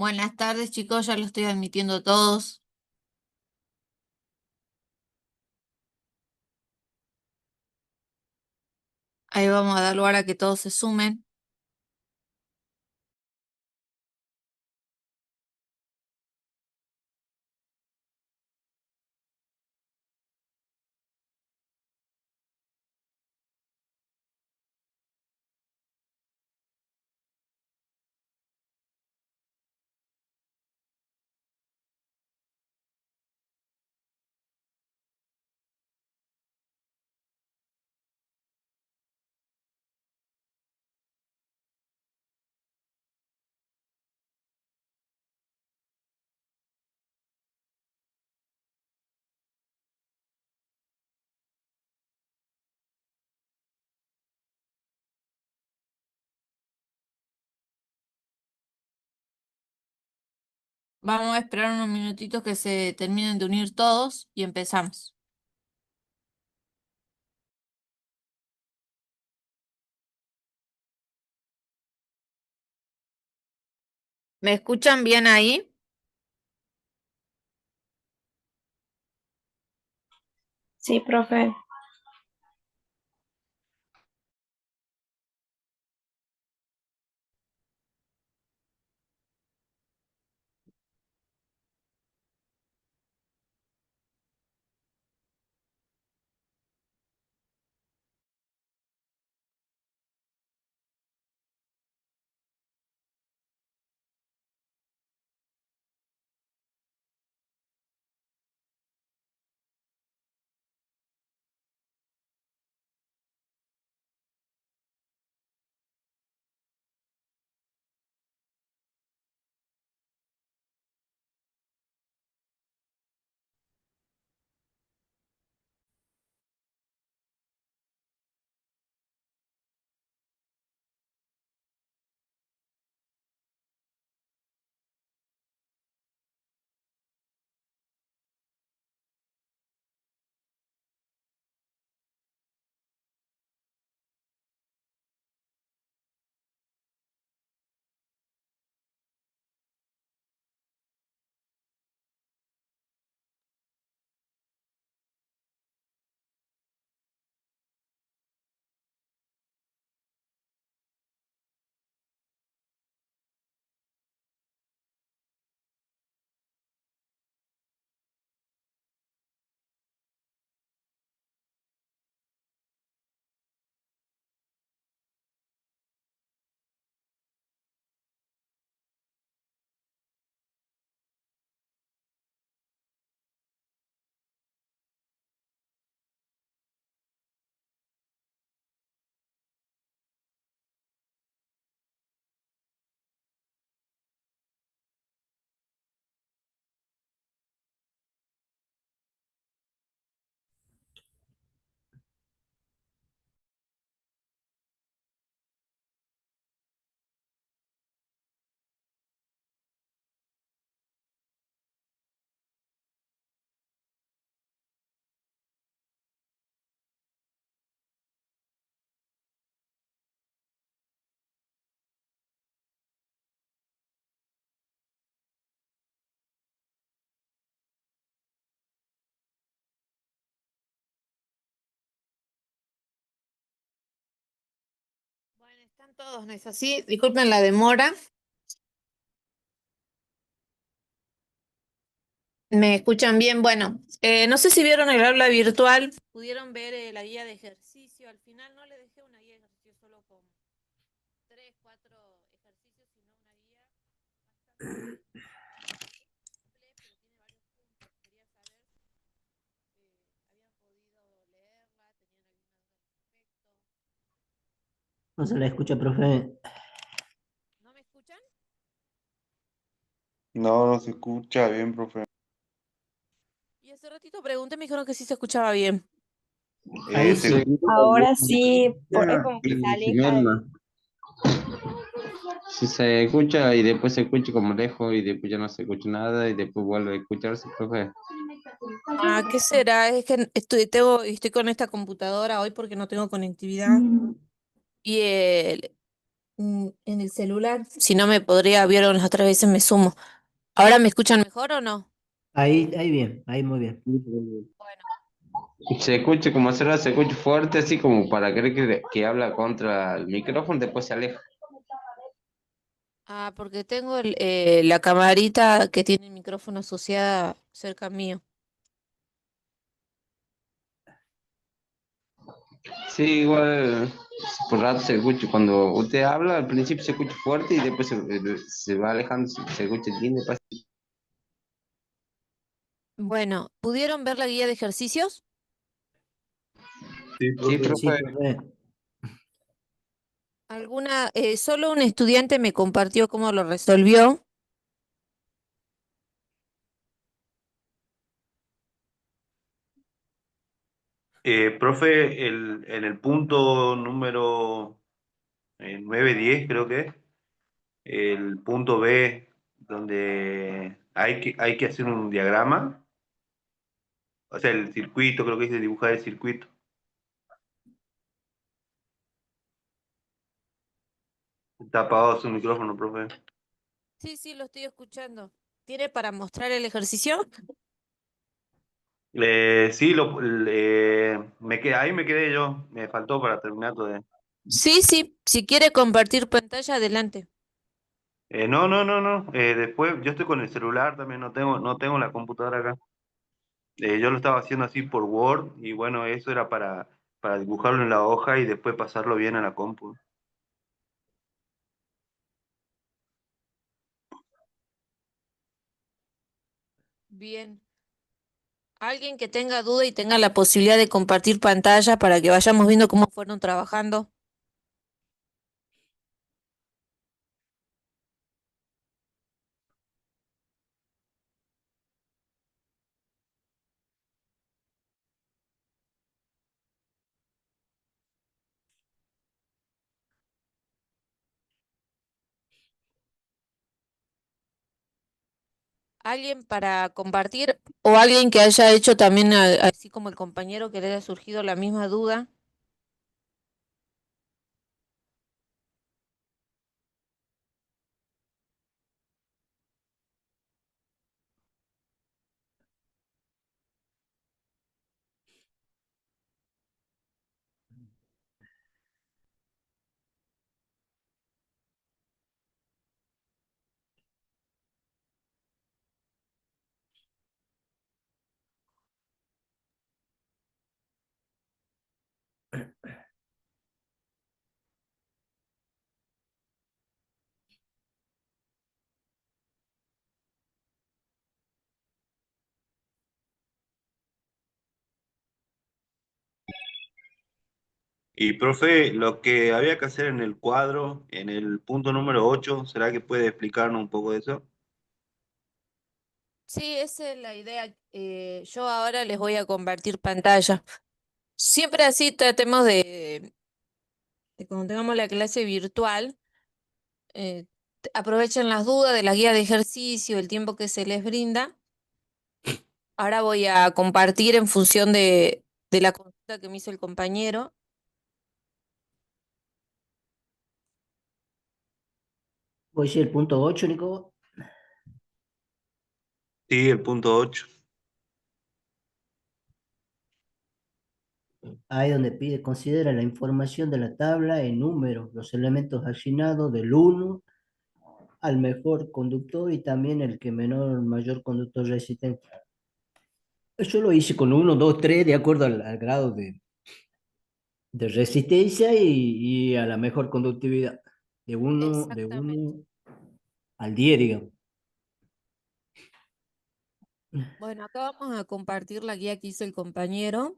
Buenas tardes, chicos, ya lo estoy admitiendo todos. Ahí vamos a dar lugar a que todos se sumen. Vamos a esperar unos minutitos que se terminen de unir todos y empezamos. ¿Me escuchan bien ahí? Sí, profe. Bueno, están todos, ¿no es así? Disculpen la demora. ¿Me escuchan bien? Bueno, no sé si vieron el aula virtual. Pudieron ver la guía de ejercicio. Al final no le dejé una guía de ejercicio solo con 3, 4 ejercicios, sino una guía bastante simple, pero tiene varios puntos. Quería saber habían podido leerla, tenían alguna duda al respecto. No se la escucha, profe. ¿No me escuchan? No, no se escucha bien, profe. Y hace ratito pregunté, me dijeron que sí se escuchaba bien. Ahí Se sí. escucha Ahora bien. sí, es como que se Sin aleja alma. Si se escucha y después se escucha como lejos y después ya no se escucha nada y después vuelve a escucharse, profe. Ah, ¿qué será? Es que estoy con esta computadora hoy porque no tengo conectividad. Mm. Y en el celular. Si no me podría, vieron las otras veces me sumo. ¿Ahora me escuchan mejor o no? Ahí bien, ahí muy bien. Bueno. Se escucha como hacerla, se escucha fuerte, así como para creer que habla contra el micrófono, después se aleja. Ah, porque tengo la camarita que tiene el micrófono asociada cerca mío. Sí, igual por rato se escucha, cuando usted habla, al principio se escucha fuerte y después se va alejando, se escucha lindo. Bueno, ¿pudieron ver la guía de ejercicios? Sí, Sí, profe. Sí, profe. profe. Solo un estudiante me compartió cómo lo resolvió. Profe, en el punto número 9-10 creo que es, el punto B, donde hay que hacer un diagrama, o sea, el circuito, creo que dice dibujar el circuito. Está apagado su micrófono, profe. Sí, sí, lo estoy escuchando. ¿Tiene para mostrar el ejercicio? Sí, ahí me quedé yo, me faltó para terminar todo. Sí, sí, si quiere compartir pantalla, adelante. No, no, no, no. Después yo estoy con el celular también, no tengo la computadora acá. Yo lo estaba haciendo así por Word y bueno, eso era para dibujarlo en la hoja y después pasarlo bien a la compu. Bien. Alguien que tenga duda y tenga la posibilidad de compartir pantalla para que vayamos viendo cómo fueron trabajando. Alguien para compartir o alguien que haya hecho también, así como el compañero que le haya surgido la misma duda. Y profe, lo que había que hacer en el cuadro, en el punto número 8, ¿será que puede explicarnos un poco de eso? Sí, esa es la idea. Yo ahora les voy a compartir pantalla. Siempre así tratemos de cuando tengamos la clase virtual, aprovechen las dudas de la guía de ejercicio, el tiempo que se les brinda. Ahora voy a compartir en función de la consulta que me hizo el compañero. Voy a ir el punto 8, Nico. Sí, el punto 8. Ahí donde pide, considera la información de la tabla en números, los elementos asignados del uno al mejor conductor y también el que mayor conductor resistente. Yo lo hice con uno, 2, 3 de acuerdo al grado de resistencia y a la mejor conductividad. De Exactamente. 1 al 10, digamos. Bueno, acá vamos a compartir la guía que hizo el compañero.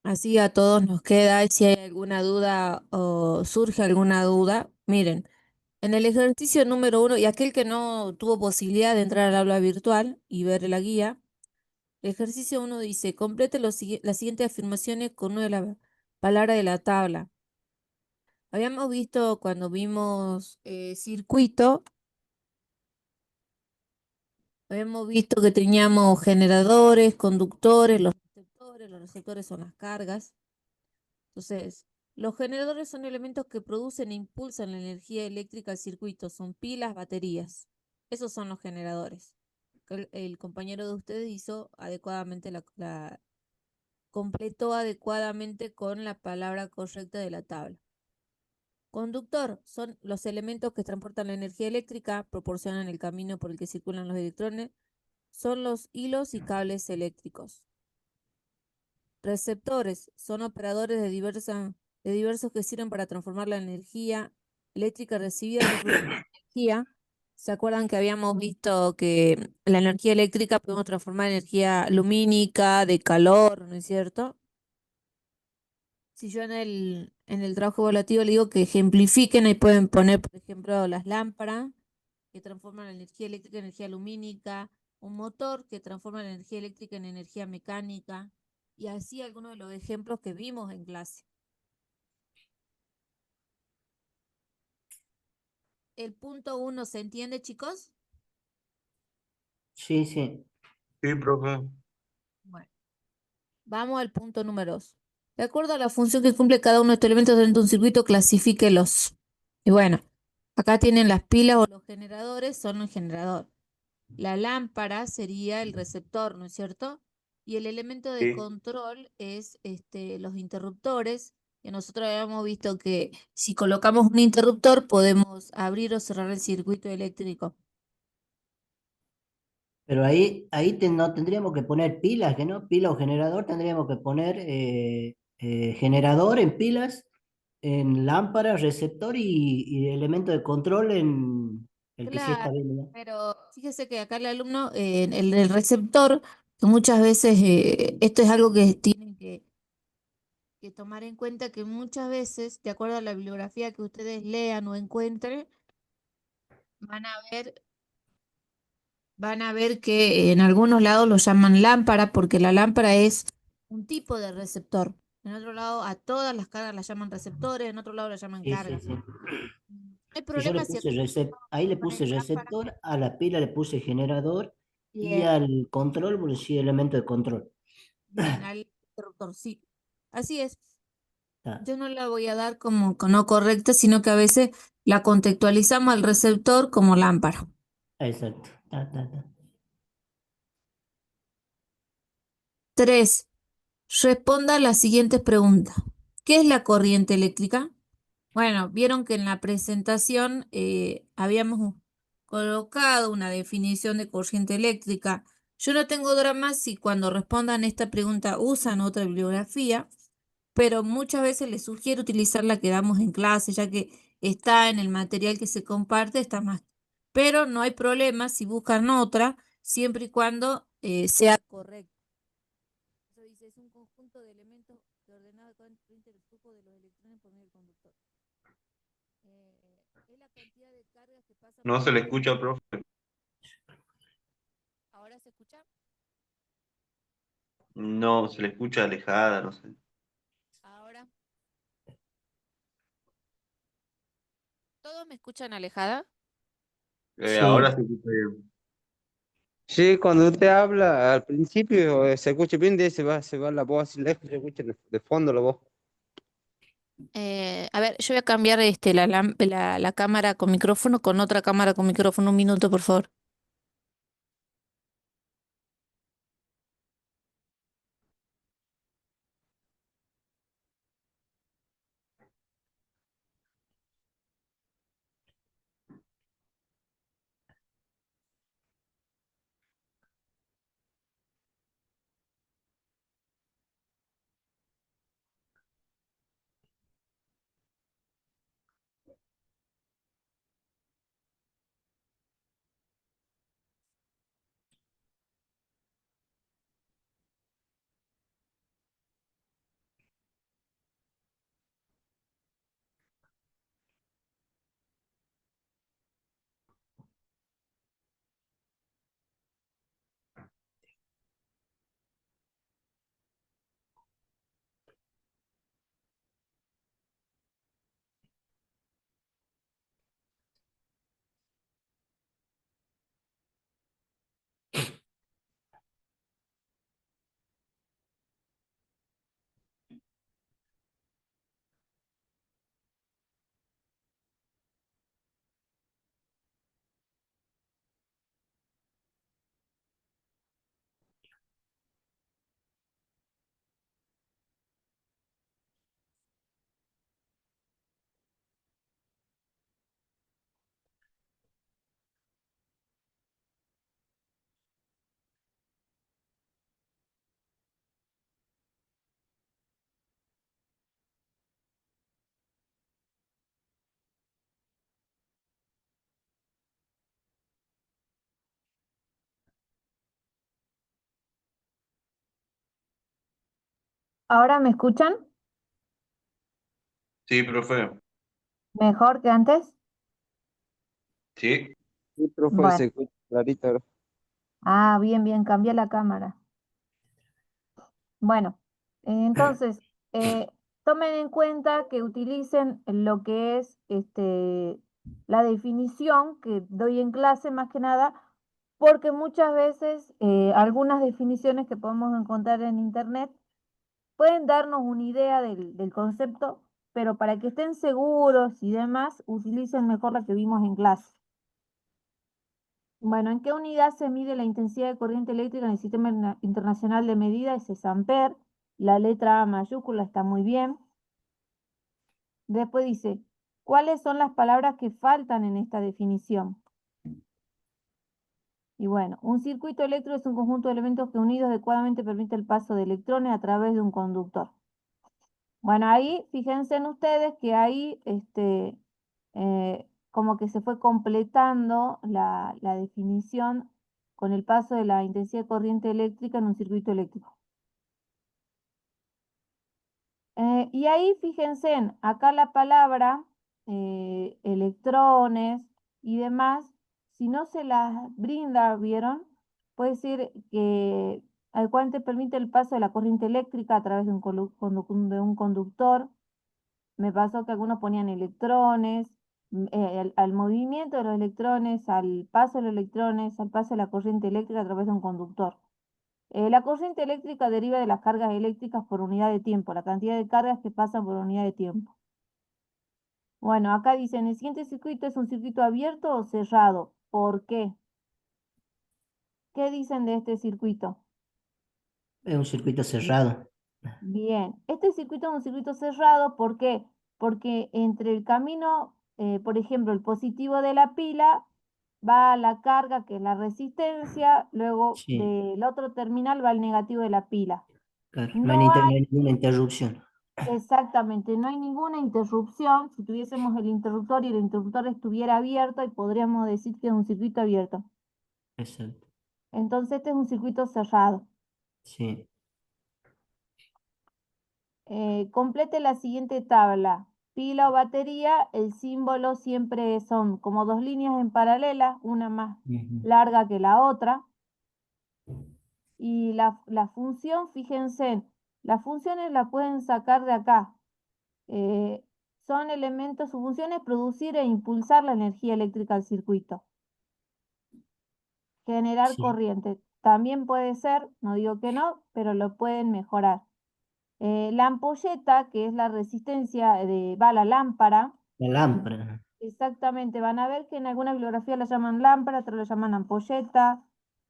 Así a todos nos queda, si hay alguna duda o surge alguna duda, miren, en el ejercicio número 1, y aquel que no tuvo posibilidad de entrar al aula virtual y ver la guía, el ejercicio 1 dice, complete las siguientes afirmaciones con una de las palabras de la tabla. Habíamos visto cuando vimos circuito, habíamos visto que teníamos generadores, conductores, los receptores son las cargas. Entonces, Los generadores son elementos que producen e impulsan la energía eléctrica al circuito. Son pilas, baterías. Esos son los generadores. El compañero de ustedes hizo adecuadamente completó adecuadamente con la palabra correcta de la tabla. Conductor son los elementos que transportan la energía eléctrica, proporcionan el camino por el que circulan los electrones, son los hilos y cables eléctricos. Receptores son operadores de diversos que sirven para transformar la energía eléctrica recibida en energía. ¿Se acuerdan que habíamos visto que la energía eléctrica podemos transformar en energía lumínica, de calor, ¿no es cierto? Si yo en el trabajo evaluativo le digo que ejemplifiquen, ahí pueden poner, por ejemplo, las lámparas que transforman la energía eléctrica en energía lumínica, un motor que transforma la energía eléctrica en energía mecánica, y así algunos de los ejemplos que vimos en clase. ¿El punto 1 se entiende, chicos? Sí, sí. Sí, profe. Bueno, vamos al punto número 2. De acuerdo a la función que cumple cada uno de estos elementos dentro de un circuito, clasifíquelos. Y bueno, acá tienen las pilas o los generadores, son el generador. La lámpara sería el receptor, ¿no es cierto? Y el elemento de Sí. control es los interruptores, que nosotros habíamos visto que si colocamos un interruptor podemos abrir o cerrar el circuito eléctrico. Pero ahí no tendríamos que poner pilas, que no, pila o generador, tendríamos que poner generador en pilas, en lámpara, receptor y elemento de control en el que sí está Claro, bien, ¿no? pero fíjese que acá el alumno, el receptor, que muchas veces esto es algo que tienen que tomar en cuenta, que muchas veces, de acuerdo a la bibliografía que ustedes lean o encuentren, van a ver van a ver que en algunos lados lo llaman lámpara porque la lámpara es un tipo de receptor. En otro lado, a todas las cargas las llaman receptores, en otro lado las llaman Sí, sí, cargas. sí. No hay Si yo le problema si puse acá ahí le ponen puse lámpara. receptor, a la pila le puse generador y Bien, al control, bueno, sí, elemento de control. bien, al interruptor, sí. Así es. Ah, Yo no la voy a dar como no correcta, sino que a veces la contextualizamos al receptor como lámpara. exacto. Ta, ta, ta. 3. Responda a las siguientes preguntas. ¿Qué es la corriente eléctrica? Bueno, vieron que en la presentación habíamos colocado una definición de corriente eléctrica. Yo no tengo drama si cuando respondan esta pregunta usan otra bibliografía, pero muchas veces les sugiero utilizar la que damos en clase, ya que está en el material que se comparte, está más. Pero no hay problema si buscan otra, siempre y cuando sea correcta. Eso dice, es un conjunto de elementos que ordenado entre el flujo de los electrones por medio del conductor. Es la cantidad de cargas que pasa No por se el le conductor. escucha, profe. ¿Ahora se escucha? No, se le escucha alejada, no sé. Ahora. ¿Todos me escuchan alejada? Ahora Sí, se escucha bien. Sí, cuando usted habla al principio se escucha bien, de ahí se va la voz así lejos, se escucha de fondo la voz. A ver, yo voy a cambiar la cámara con micrófono con otra cámara con micrófono. Un minuto, por favor. ¿Ahora me escuchan? Sí, profe. ¿Mejor que antes? Sí. Sí, profe, se Bueno, escucha clarito ahora. bien, bien, cambié la cámara. Bueno, entonces, tomen en cuenta que utilicen lo que es la definición que doy en clase más que nada, porque muchas veces algunas definiciones que podemos encontrar en internet pueden darnos una idea del concepto, pero para que estén seguros y demás, utilicen mejor la que vimos en clase. Bueno, ¿en qué unidad se mide la intensidad de corriente eléctrica en el Sistema Internacional de Medida? Ese es amper. La letra A mayúscula está muy bien. Después dice, ¿cuáles son las palabras que faltan en esta definición? Y bueno, un circuito eléctrico es un conjunto de elementos que unidos adecuadamente permite el paso de electrones a través de un conductor. Bueno, ahí fíjense en ustedes que ahí como que se fue completando la definición con el paso de la intensidad de corriente eléctrica en un circuito eléctrico. Y ahí fíjense, acá la palabra electrones y demás, si no se las brinda, ¿vieron? Puede decir que adecuadamente permite el paso de la corriente eléctrica a través de de un conductor. Me pasó que algunos ponían electrones, al movimiento de los electrones, al paso de los electrones, al paso de la corriente eléctrica a través de un conductor. La corriente eléctrica deriva de las cargas eléctricas por unidad de tiempo, la cantidad de cargas que pasan por unidad de tiempo. Bueno, acá dicen, ¿el siguiente circuito es un circuito abierto o cerrado? ¿Por qué? ¿Qué dicen de este circuito? Es un circuito cerrado. Bien, este circuito es un circuito cerrado, ¿por qué? Porque entre el camino, por ejemplo, el positivo de la pila va a la carga, que es la resistencia, luego Sí, del otro terminal va el negativo de la pila. claro. No hay, No no hay, hay ninguna interrupción. exactamente, no hay ninguna interrupción. Si tuviésemos el interruptor y el interruptor estuviera abierto, y podríamos decir que es un circuito abierto. Exacto. Entonces este es un circuito cerrado. Sí. Complete la siguiente tabla. Pila o batería, el símbolo siempre son como dos líneas en paralela, una más Ujú. larga que la otra. Y la función, fíjense, las funciones las pueden sacar de acá. Eh, Son elementos, su función es producir e impulsar la energía eléctrica al circuito. Generar Sí. corriente. También puede ser, no digo que no, pero lo pueden mejorar. La ampolleta, que es la resistencia va la lámpara, La lámpara. exactamente, van a ver que en alguna bibliografía la llaman lámpara, otros la llaman ampolleta,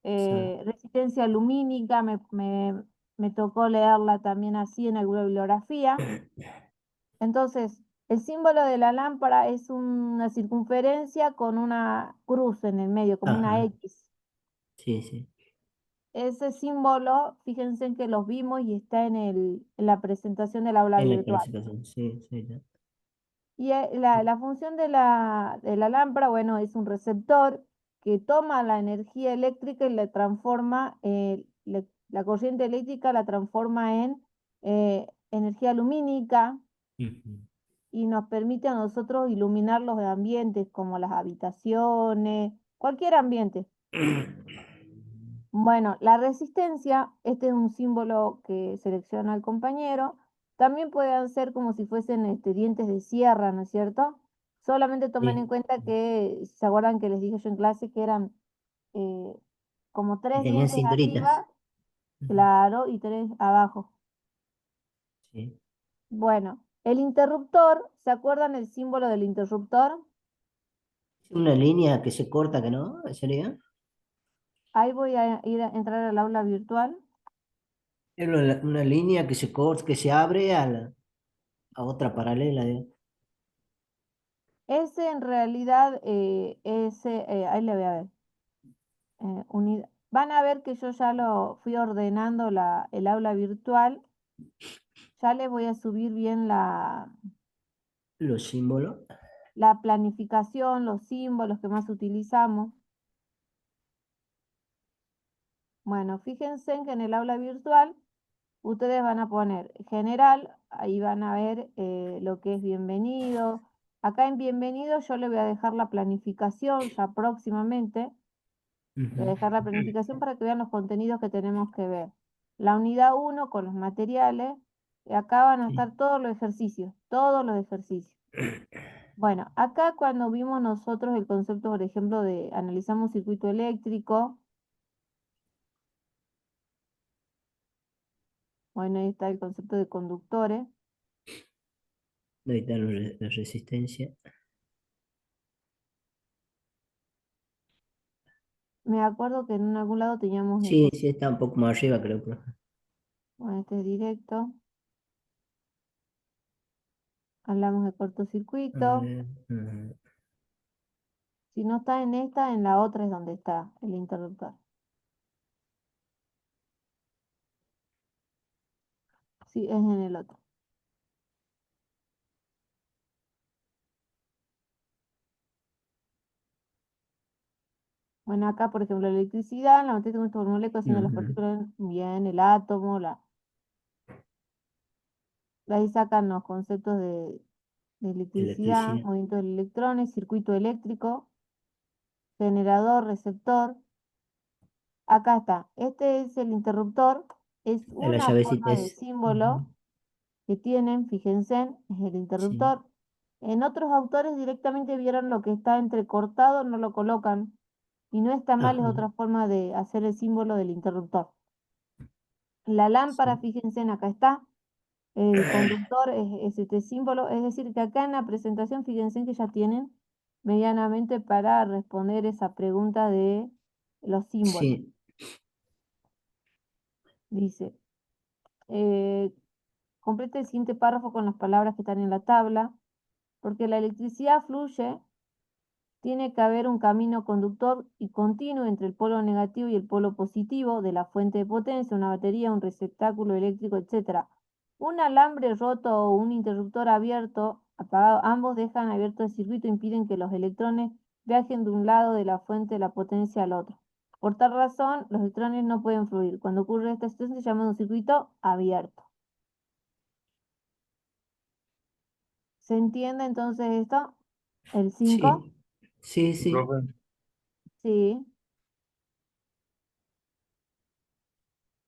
Exacto. resistencia lumínica, me tocó leerla también así en alguna bibliografía. Entonces, el símbolo de la lámpara es una circunferencia con una cruz en el medio, como una Ajá. X. Sí, sí. Ese símbolo, fíjense en que los vimos y está en la presentación del aula En la virtual. clasificación. Sí, sí. Ya. Y la función de la lámpara, bueno, es un receptor que toma la energía eléctrica y la transforma, la corriente eléctrica la transforma en energía lumínica Ujú. y nos permite a nosotros iluminar los ambientes como las habitaciones, cualquier ambiente. Bueno, la resistencia, este es un símbolo que selecciona el compañero. También pueden ser como si fuesen dientes de sierra, ¿no es cierto? Solamente tomen en Sí. cuenta que, ¿se acuerdan que les dije yo en clase que eran eh, como tres Tenían dientes cinturitas. arriba, Ujú. claro, y tres abajo? Sí. Bueno, el interruptor, ¿se acuerdan el símbolo del interruptor? Una línea que se corta, que no, sería. Ahí voy a entrar al aula virtual. Es una línea que se corta, que se abre a otra paralela. Ese en realidad, ahí le voy a ver. Van a ver que yo ya lo fui ordenando el aula virtual. Ya les voy a subir bien Los símbolos. la planificación, los símbolos que más utilizamos. Bueno, fíjense en que en el aula virtual ustedes van a poner general, ahí van a ver lo que es bienvenido. Acá en bienvenido yo le voy a dejar la planificación ya próximamente. Voy a dejar la planificación para que vean los contenidos que tenemos que ver. La unidad 1 con los materiales, y acá van a Sí. estar todos los ejercicios, todos los ejercicios. Bueno, acá cuando vimos nosotros el concepto, por ejemplo, de analizamos circuito eléctrico, bueno, ahí está el concepto de conductores. Ahí está la resistencia. Me acuerdo que en algún lado teníamos el Sí, sí, está un poco más arriba, creo, profe. bueno, este es directo. Hablamos de A cortocircuito. ver, ujú. Si no está en esta, en la otra es donde está el interruptor. Sí, es en el otro. Bueno, acá, por ejemplo, la electricidad, la materia con esta molécula haciendo las Ujú. partículas, bien, el átomo, de ahí sacan los conceptos de electricidad, Electricidad. movimiento de electrones, circuito eléctrico, generador, receptor. Acá está. Este es el interruptor, es La una llavecita forma de es. símbolo que tienen, fíjense, es el Sí. interruptor. En otros autores directamente vieron lo que está entrecortado, no lo colocan. Y no está mal, es Ajá. otra forma de hacer el símbolo del interruptor. La lámpara, Sí. fíjense, acá está. El conductor es este símbolo. Es decir, que acá en la presentación, fíjense que ya tienen medianamente para responder esa pregunta de los símbolos. Sí. Dice, complete el siguiente párrafo con las palabras que están en la tabla. Porque la electricidad fluye, tiene que haber un camino conductor y continuo entre el polo negativo y el polo positivo de la fuente de potencia, una batería, un receptáculo eléctrico, etc. Un alambre roto o un interruptor abierto, apagado, ambos dejan abierto el circuito e impiden que los electrones viajen de un lado de la fuente de la potencia al otro. Por tal razón, los electrones no pueden fluir. Cuando ocurre esta situación se llama un circuito abierto. ¿Se entiende entonces esto? ¿El 5? Sí. Sí, sí. Profe, Sí.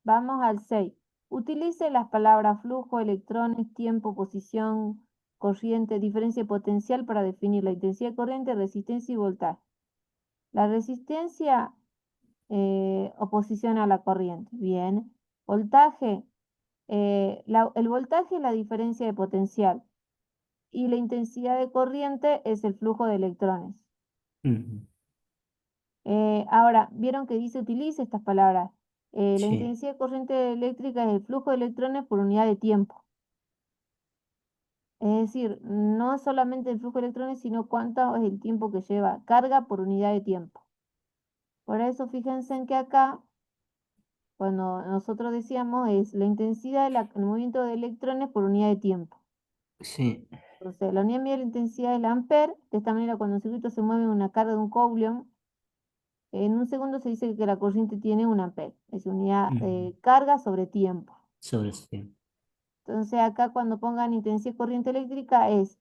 Vamos al 6. Utilice las palabras flujo, electrones, tiempo, posición, corriente, diferencia y potencial para definir la intensidad de corriente, resistencia y voltaje. La resistencia oposición a la corriente. Bien. Voltaje. El voltaje es la diferencia de potencial y la intensidad de corriente es el flujo de electrones. Ujú. Ahora, vieron que dice utilice estas palabras. La Sí. intensidad de corriente eléctrica es el flujo de electrones por unidad de tiempo. Es decir, no solamente el flujo de electrones, sino cuánto es el tiempo que lleva carga por unidad de tiempo. Por eso fíjense en que acá, cuando nosotros decíamos, es la intensidad del movimiento de electrones por unidad de tiempo. Sí. Entonces, la unidad medida de la intensidad es el ampere. De esta manera, cuando un circuito se mueve en una carga de un coulomb, en un segundo se dice que la corriente tiene un ampere. Es unidad Ujú. carga sobre tiempo. Sobre el sistema. Entonces, acá cuando pongan intensidad de corriente eléctrica es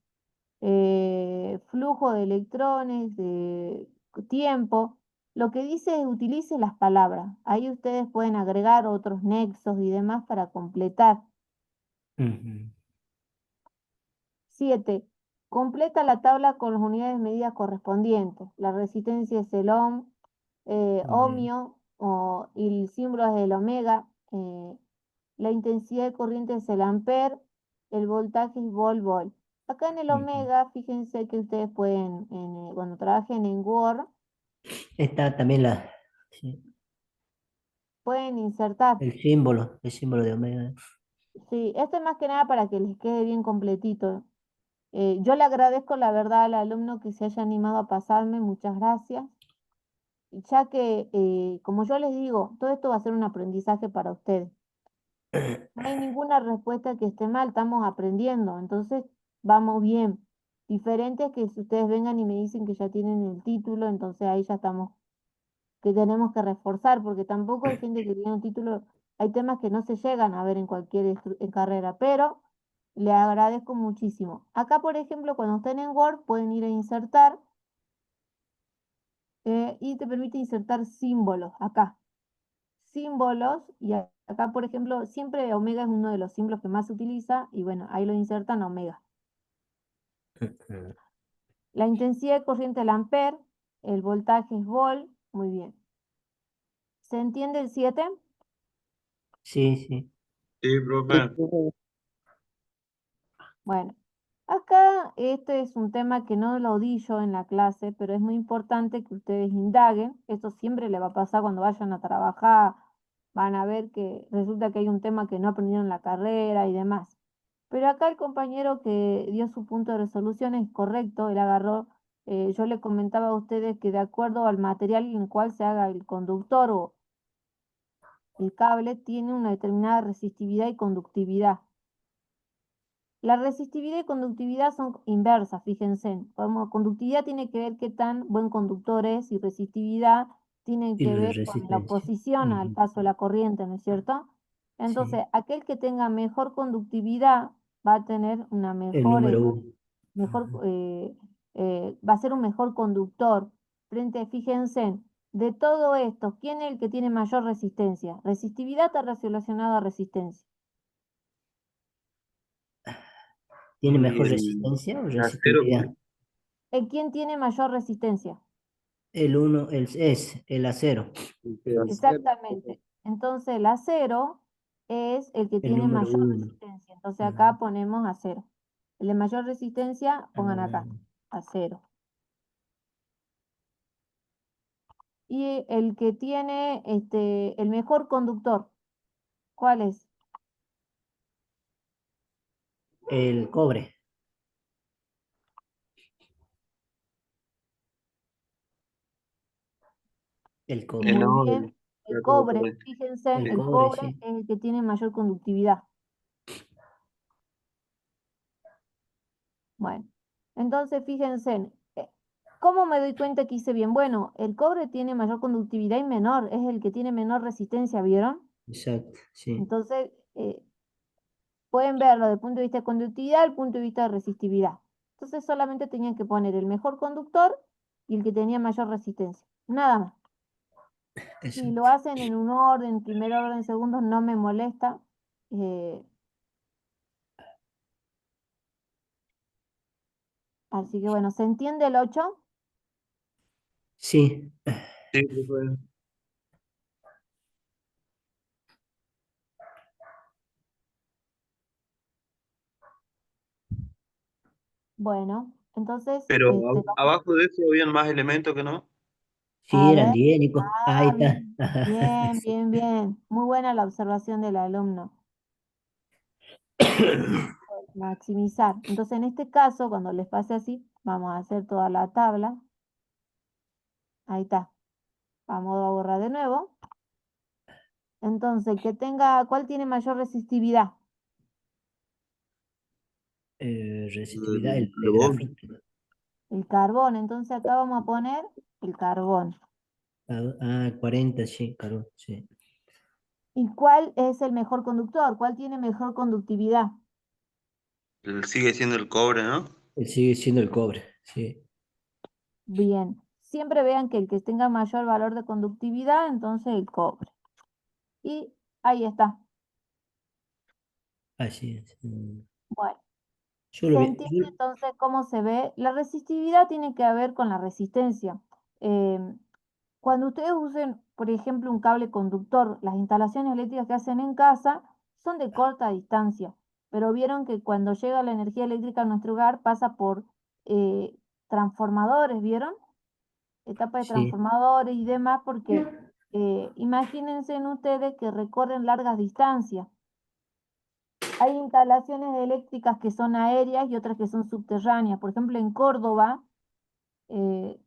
flujo de electrones, de tiempo. Lo que dice es utilice las palabras. Ahí ustedes pueden agregar otros nexos y demás para completar. Ujú. 7. Completa la tabla con las unidades medidas correspondientes. La resistencia es el ohm, Bien. ohmio, y el símbolo es el omega. La intensidad de corriente es el ampere, el voltaje es volt. Acá en el Ujú. omega, fíjense que ustedes pueden, cuando trabajen en Word, Está también sí, pueden insertar. el símbolo de omega. Sí, esto es más que nada para que les quede bien completito. Yo le agradezco la verdad al alumno que se haya animado a pasarme, muchas gracias. Ya que, como yo les digo, todo esto va a ser un aprendizaje para ustedes. No hay ninguna respuesta que esté mal, estamos aprendiendo, entonces vamos bien. Diferente es que si ustedes vengan y me dicen que ya tienen el título, entonces ahí ya estamos, que tenemos que reforzar, porque tampoco hay gente que tiene un título hay temas que no se llegan a ver en cualquier carrera, pero le agradezco muchísimo. Acá, por ejemplo, cuando estén en Word, pueden ir a insertar y te permite insertar símbolos acá. Símbolos, y acá, por ejemplo, siempre omega es uno de los símbolos que más se utiliza, y bueno, ahí lo insertan omega. La intensidad de corriente es el ampere, el voltaje es volt, muy bien. ¿Se entiende el 7? Sí, sí. Sí, profe. Bueno, acá este es un tema que no lo di yo en la clase, pero es muy importante que ustedes indaguen. Esto siempre le va a pasar cuando vayan a trabajar. Van a ver que resulta que hay un tema que no aprendieron en la carrera y demás. Pero acá el compañero que dio su punto de resolución es correcto. Él agarró, yo le comentaba a ustedes que de acuerdo al material en el cual se haga el conductor o el cable, tiene una determinada resistividad y conductividad. La resistividad y conductividad son inversas, fíjense. Como conductividad tiene que ver qué tan buen conductor es y resistividad tiene Y que la ver con la resistencia. oposición al paso de la corriente, ¿no es cierto? Entonces, Sí. aquel que tenga mejor conductividad va a tener una El mejor, número 1. mejor va a ser un mejor conductor. Frente, fíjense, de todo esto, ¿quién es el que tiene mayor resistencia? Resistividad está relacionado a resistencia. ¿Tiene Y mejor el resistencia o acero, resistividad? ¿Quién tiene mayor resistencia? El 1 es el acero. Exactamente. Entonces el acero es el que El tiene número mayor 1. resistencia. Entonces acá ponemos acero. El de mayor resistencia, pongan acá, Ah, acero. Y el que tiene el mejor conductor, ¿cuál es? el cobre. El cobre. Muy no, bien. El cobre, fíjense, El el cobre, cobre sí. es el que tiene mayor conductividad. Bueno, entonces fíjense, ¿cómo me doy cuenta que hice bien? Bueno, el cobre tiene mayor conductividad y menor, es el que tiene menor resistencia, ¿vieron? Exacto, sí. Entonces, pueden verlo desde el punto de vista de conductividad al punto de vista de resistividad. Entonces, solamente tenían que poner el mejor conductor y el que tenía mayor resistencia. Nada más. Si lo Exacto. hacen en un orden, primer orden, segundo, no me molesta. Así que bueno, ¿se entiende el 8? Sí. sí, profe. Bueno, entonces, Pero abajo de eso habían más elementos que no. Sí, a eran ver. 10, Nico. Ahí Ah, está. bien, bien, bien, bien. Muy buena la observación del alumno. Maximizar. Entonces, en este caso, cuando les pase así, vamos a hacer toda la tabla. Ahí está. Vamos a borrar de nuevo. Entonces, que tenga, ¿cuál tiene mayor resistividad? Resistividad, el Carbón. grafito. El carbón. Entonces, acá vamos a poner el carbón. 40, sí, carbón, sí. ¿Y cuál es el mejor conductor? ¿Cuál tiene mejor conductividad? Sigue siendo el cobre, ¿no? Sigue siendo el cobre, sí. Bien. Siempre vean que el que tenga mayor valor de conductividad, entonces el cobre. Y ahí está. Así es. Bueno. Yo lo ¿Se vi- entiende yo- entonces cómo se ve? La resistividad tiene que ver con la resistencia. Cuando ustedes usen, por ejemplo, un cable conductor, las instalaciones eléctricas que hacen en casa son de corta distancia, pero vieron que cuando llega la energía eléctrica a nuestro hogar pasa por transformadores, ¿vieron? Etapa de sí, transformadores y demás, porque imagínense en ustedes que recorren largas distancias. Hay instalaciones eléctricas que son aéreas y otras que son subterráneas. Por ejemplo, en Córdoba,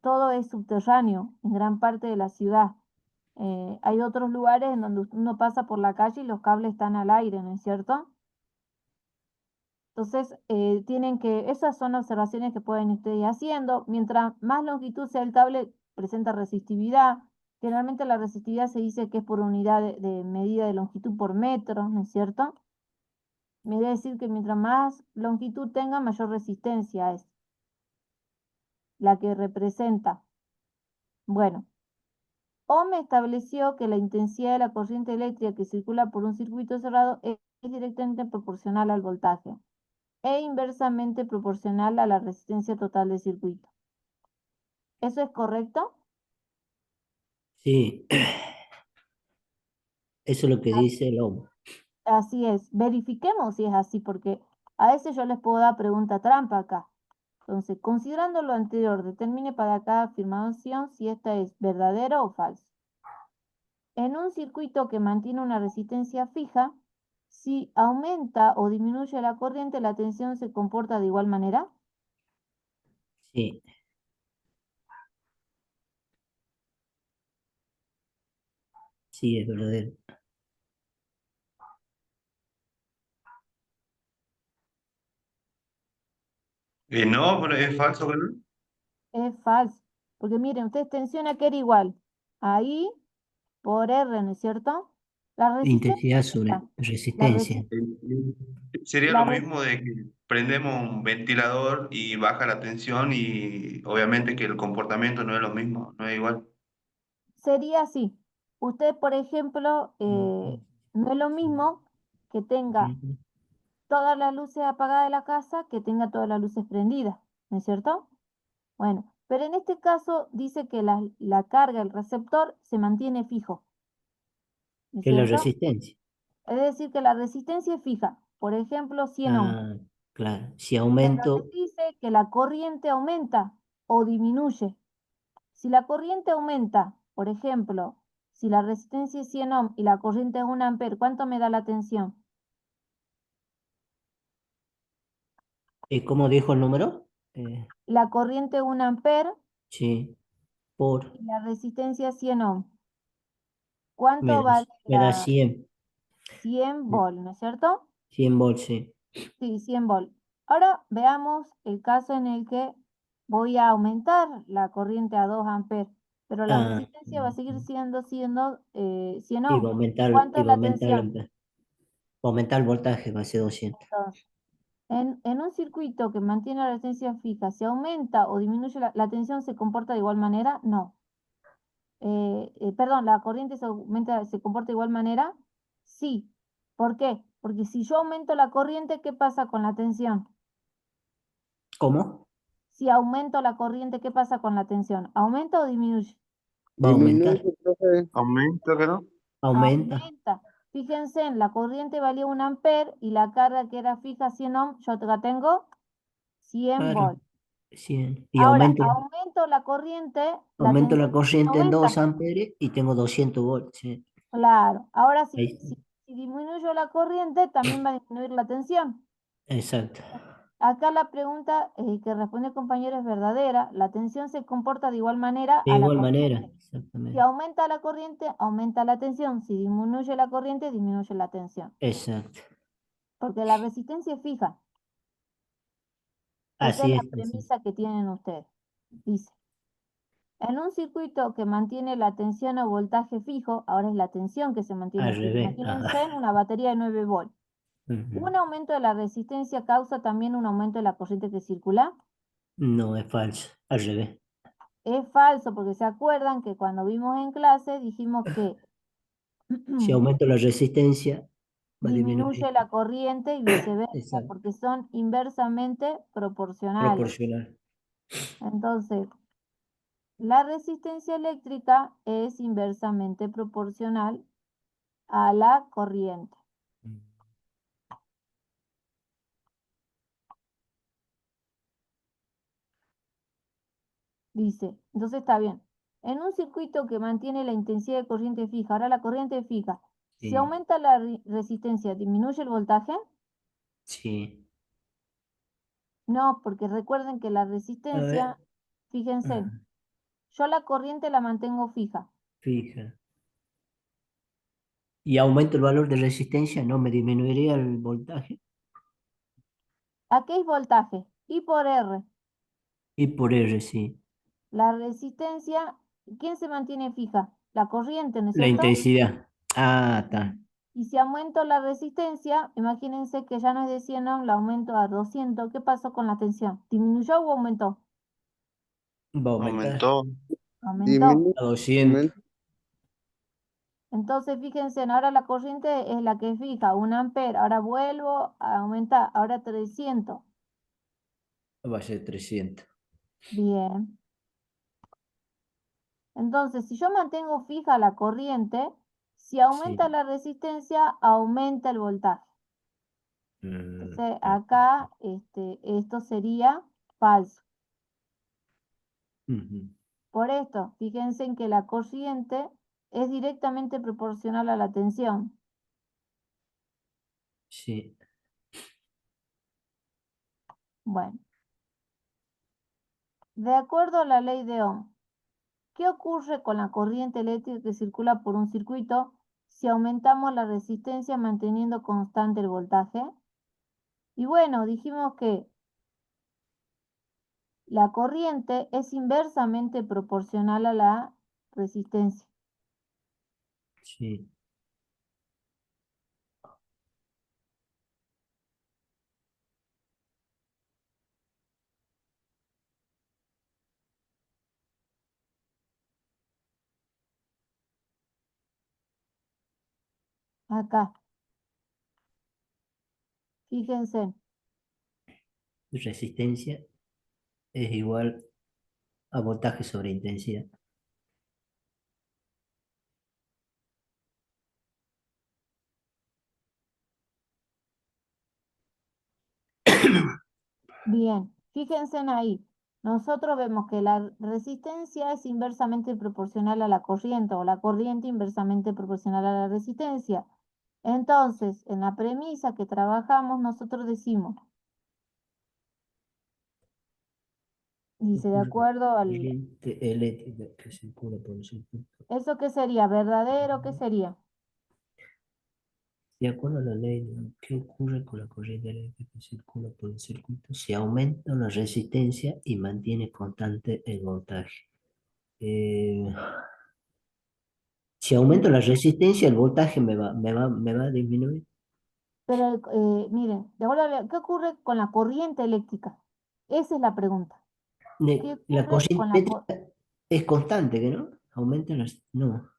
todo es subterráneo en gran parte de la ciudad. Hay otros lugares en donde uno pasa por la calle y los cables están al aire, ¿no es cierto? Entonces, esas son observaciones que pueden ustedes ir haciendo. Mientras más longitud sea el cable, presenta resistividad. Generalmente la resistividad se dice que es por unidad de medida de longitud por metro, ¿no es cierto? Me debe decir que mientras más longitud tenga, mayor resistencia es la que representa. Bueno, Ohm estableció que la intensidad de la corriente eléctrica que circula por un circuito cerrado es directamente proporcional al voltaje e inversamente proporcional a la resistencia total del circuito. ¿Eso es correcto? Sí, eso es lo que dice el ohm. Así es. Verifiquemos si es así, porque a veces yo les puedo dar pregunta trampa acá. Entonces, considerando lo anterior, determine para cada afirmación si esta es verdadera o falsa. En un circuito que mantiene una resistencia fija, si aumenta o disminuye la corriente, la tensión se comporta de igual manera. Sí, sí, es verdadero. No, pero es falso que no. Es falso. Porque miren, ustedes tensiona que era igual a I por R, ¿no es cierto? La resistencia, Intensidad sobre la, resistencia. resi- Sería la lo re- mismo de que prendemos un ventilador y baja la tensión y obviamente que el comportamiento no es lo mismo, no es igual. sería así. Usted, por ejemplo, no es lo mismo que tenga Ujú. todas las luces apagadas de la casa que tenga todas las luces prendidas, ¿no es cierto? Bueno, pero en este caso dice que la carga, el receptor, se mantiene fijo, ¿no es Es la cierto? resistencia. Es decir, que la resistencia es fija, por ejemplo, 100 ohms. Ah, claro. Si Pero aumento, dice que la corriente aumenta o disminuye. Si la corriente aumenta, por ejemplo, si la resistencia es 100 ohms y la corriente es 1 amper, ¿cuánto me da la tensión? ¿cómo dijo el número? La corriente es 1 amper Sí, por y la resistencia es 100 ohms. ¿Cuánto me, vale me da la 100, 100 volts, ¿no es cierto? 100 volts, sí. Sí, 100 volts. Ahora veamos el caso en el que voy a aumentar la corriente a 2 amperes, pero la Ah, resistencia va a seguir siendo 100 y va ohms. a aumentar, ¿Cuánto y es va a la aumentar, tensión? va a aumentar el voltaje, va a ser 200. Entonces, en un circuito que mantiene la resistencia fija, ¿se aumenta o disminuye la tensión, se comporta de igual manera? No. Perdón, ¿la corriente se aumenta, se comporta de igual manera? Sí. ¿Por qué? Porque si yo aumento la corriente, ¿qué pasa con la tensión? ¿Cómo? Si aumento la corriente, ¿qué pasa con la tensión? ¿Aumenta o disminuye? Va a aumentar, Disminuye, profe. ¿Aumento que no? aumenta. Aumenta. Fíjense, en la corriente valía 1 amper y la carga que era fija 100 ohms, yo la tengo 100 Claro, volts. 100. Y Ahora, aumento la corriente, la aumento tensión la corriente en 2 aumenta. amperes y tengo 200 volts. Sí. Claro. Ahora, Ahí está. si disminuyo la corriente, también va a disminuir la tensión. Exacto. Acá la pregunta que responde el compañero es verdadera. La tensión se comporta de igual manera De a la igual manera, corriente. Si exactamente. aumenta la corriente, aumenta la tensión. Si disminuye la corriente, disminuye la tensión. Exacto. Porque la resistencia es fija. Esa es Así la es. Así es. premisa que tienen ustedes. Dice, en un circuito que mantiene la tensión o voltaje fijo, ahora es la tensión que se mantiene Al fijo. revés. Imagínense en una batería de 9 volts. Ujú. Un aumento de la resistencia causa también un aumento de la corriente que circula. No es falso. Al revés. Es falso, porque se acuerdan que cuando vimos en clase dijimos que Si aumento la resistencia, va a disminuye disminuir. la corriente y viceversa, Exacto. porque son inversamente proporcionales. Proporcional. Entonces, la resistencia eléctrica es inversamente proporcional a la corriente. Dice, entonces está bien. En un circuito que mantiene la intensidad de corriente fija, ahora la corriente fija, si Sí. aumenta la resistencia, ¿disminuye el voltaje? Sí. No, porque recuerden que la A ver. resistencia, fíjense, Ah, yo la corriente la mantengo fija. fija. Y aumento el valor de resistencia, no me disminuiría el voltaje. ¿A qué es voltaje? I por R. Y por R, sí. La resistencia, ¿quién se mantiene fija? la corriente, ¿no es La cierto? intensidad. Ah, está. Y si aumento la resistencia, imagínense que ya no es de 100 ohms, la aumento a 200. ¿Qué pasó con la tensión? ¿Disminuyó o aumentó? Va a aumentar Aumentó. Aumentó. Disminuye, a 200. aumenta. Entonces, fíjense, ahora la corriente es la que fija, 1 ampere. Ahora vuelvo a aumentar, ahora 300. Va a ser 300. Bien. Entonces, si yo mantengo fija la corriente, si aumenta Sí. la resistencia, aumenta el voltaje. Entonces, acá esto sería falso. Ujú. Por esto, fíjense en que la corriente es directamente proporcional a la tensión. Sí. Bueno, de acuerdo a la ley de Ohm, ¿qué ocurre con la corriente eléctrica que circula por un circuito si aumentamos la resistencia manteniendo constante el voltaje? Y bueno, dijimos que la corriente es inversamente proporcional a la resistencia. Sí. Acá, fíjense, Resistencia es igual a voltaje sobre intensidad. bien, fíjense en ahí. Nosotros vemos que la resistencia es inversamente proporcional a la corriente o la corriente inversamente proporcional a la resistencia. Entonces, en la premisa que trabajamos, nosotros decimos, dice, de Ocurre con acuerdo al... corriente eléctrica que circula por el circuito. ¿Eso qué sería? ¿Verdadero? ¿Qué sería? De acuerdo a la ley, ¿qué ocurre con la corriente eléctrica que circula por el circuito? Si aumenta la resistencia y mantiene constante el voltaje. Eh, si aumento la resistencia, el voltaje me va a disminuir. Pero, miren, de acuerdo ¿qué ocurre con la corriente eléctrica? Esa es la pregunta. ¿Qué La ocurre con corriente la... eléctrica es constante, ¿que no? Aumenta las... No,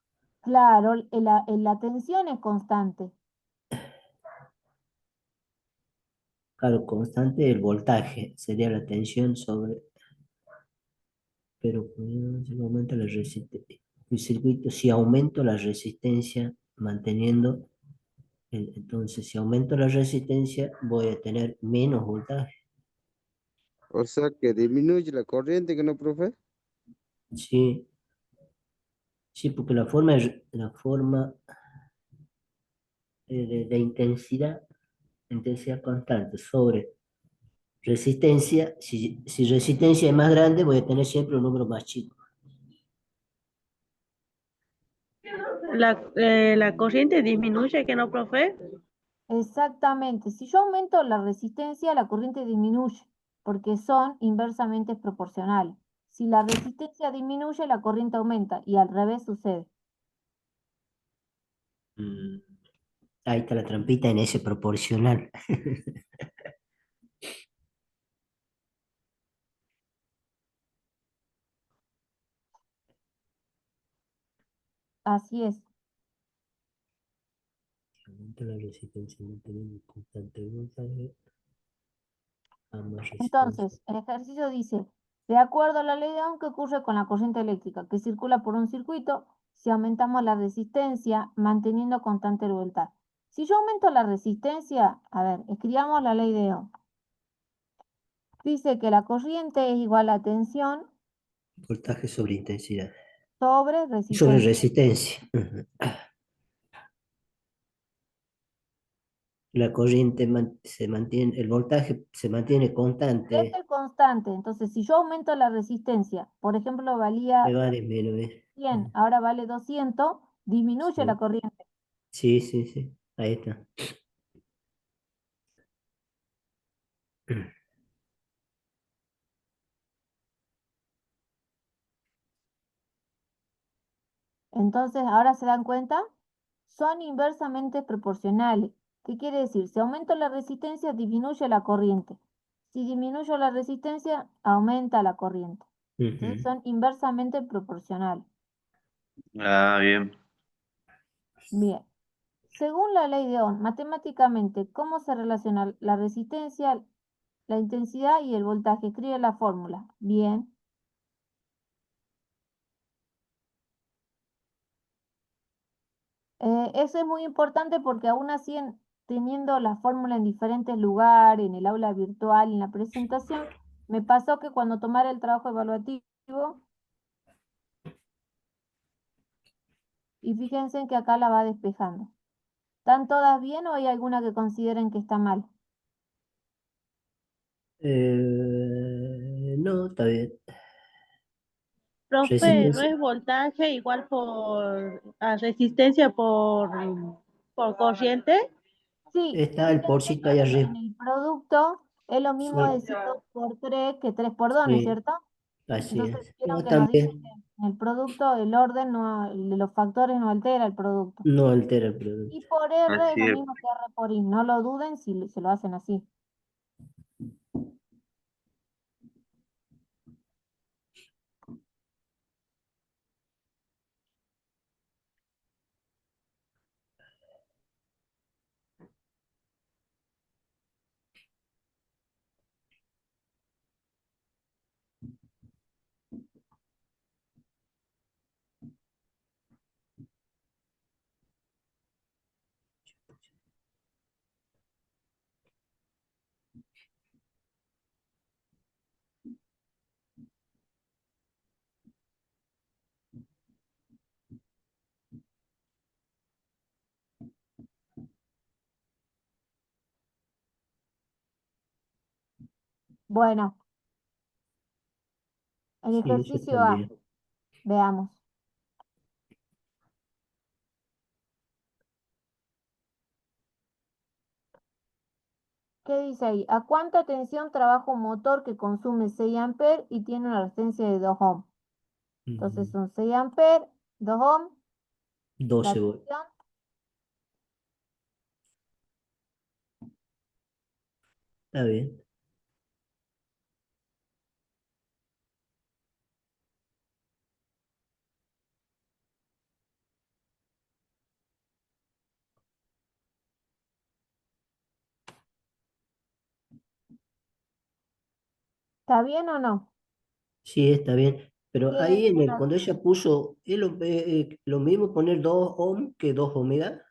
Claro, la tensión es constante. claro, constante el voltaje sería la tensión sobre... Pero si aumenta la resistencia, el circuito, si aumento la resistencia manteniendo... Entonces, si aumento la resistencia, voy a tener menos voltaje. O sea que disminuye la corriente, ¿que no, profe? Sí, sí, porque la forma de intensidad constante sobre resistencia, si resistencia es más grande, voy a tener siempre un número más chico. La corriente disminuye, ¿que no, profe? Exactamente. Si yo aumento la resistencia, la corriente disminuye, porque son inversamente proporcionales. Si la resistencia disminuye, la corriente aumenta y al revés sucede. Mm, ahí está la trampita en ese proporcional. Así es. Si aumento la resistencia manteniendo constante el voltaje, a más resistencia. Entonces, el ejercicio dice, de acuerdo a la ley de Ohm, ¿qué ocurre con la corriente eléctrica que circula por un circuito si aumentamos la resistencia manteniendo constante el voltaje? Si yo aumento la resistencia, a ver, escribamos la ley de Ohm. Dice que la corriente es igual a tensión Voltaje sobre intensidad. sobre Sobre resistencia. resistencia. Ujú. La corriente se mantiene, el voltaje se mantiene Esto constante, es constante, entonces si yo aumento la resistencia, por ejemplo, me valía va a disminuir. 100, ahora vale 200, disminuye la Sí, corriente. sí, sí, sí. Ahí está. Entonces, ahora se dan cuenta, son inversamente proporcionales. ¿Qué quiere decir? Si aumento la resistencia, disminuye la corriente. Si disminuyo la resistencia, aumenta la corriente. Entonces, Ujú. son inversamente proporcionales. Ah, bien. Bien. Según la ley de Ohm, matemáticamente, ¿cómo se relaciona la resistencia, la intensidad y el voltaje? Escribe la fórmula. Bien. Eso es muy importante porque aún así, teniendo la fórmula en diferentes lugares, en el aula virtual, en la presentación, me pasó que cuando tomara el trabajo evaluativo, y fíjense que acá la va despejando. ¿Están todas bien o hay alguna que consideren que está mal? No, está bien. Profe, ¿no Resistencia. es voltaje igual resistencia por corriente? Sí, Está el fíjense porcito ahí que en arriba. el producto es lo mismo Sí, decir 2 por 3 que 3 por 2, ¿no es sí, cierto? así Entonces, es. vieron No, que nos dice también que en el producto el orden no, el de los factores no altera el producto. no altera el Y producto. por R es Así lo es. mismo que R por I. No lo duden si se lo hacen así. Bueno, el Sí, eso ejercicio A, también. veamos. ¿Qué dice ahí? ¿A cuánta tensión trabaja un motor que consume 6 amperes y tiene una resistencia de 2 ohms? Entonces Ujú. son 6 amperes, 2 ohms, la 12 volts. tensión. Está bien. ¿Está bien o no? Sí, está bien. Pero Tiene ahí una... cuando ella puso, ¿es lo mismo poner 2 ohm que 2 omega?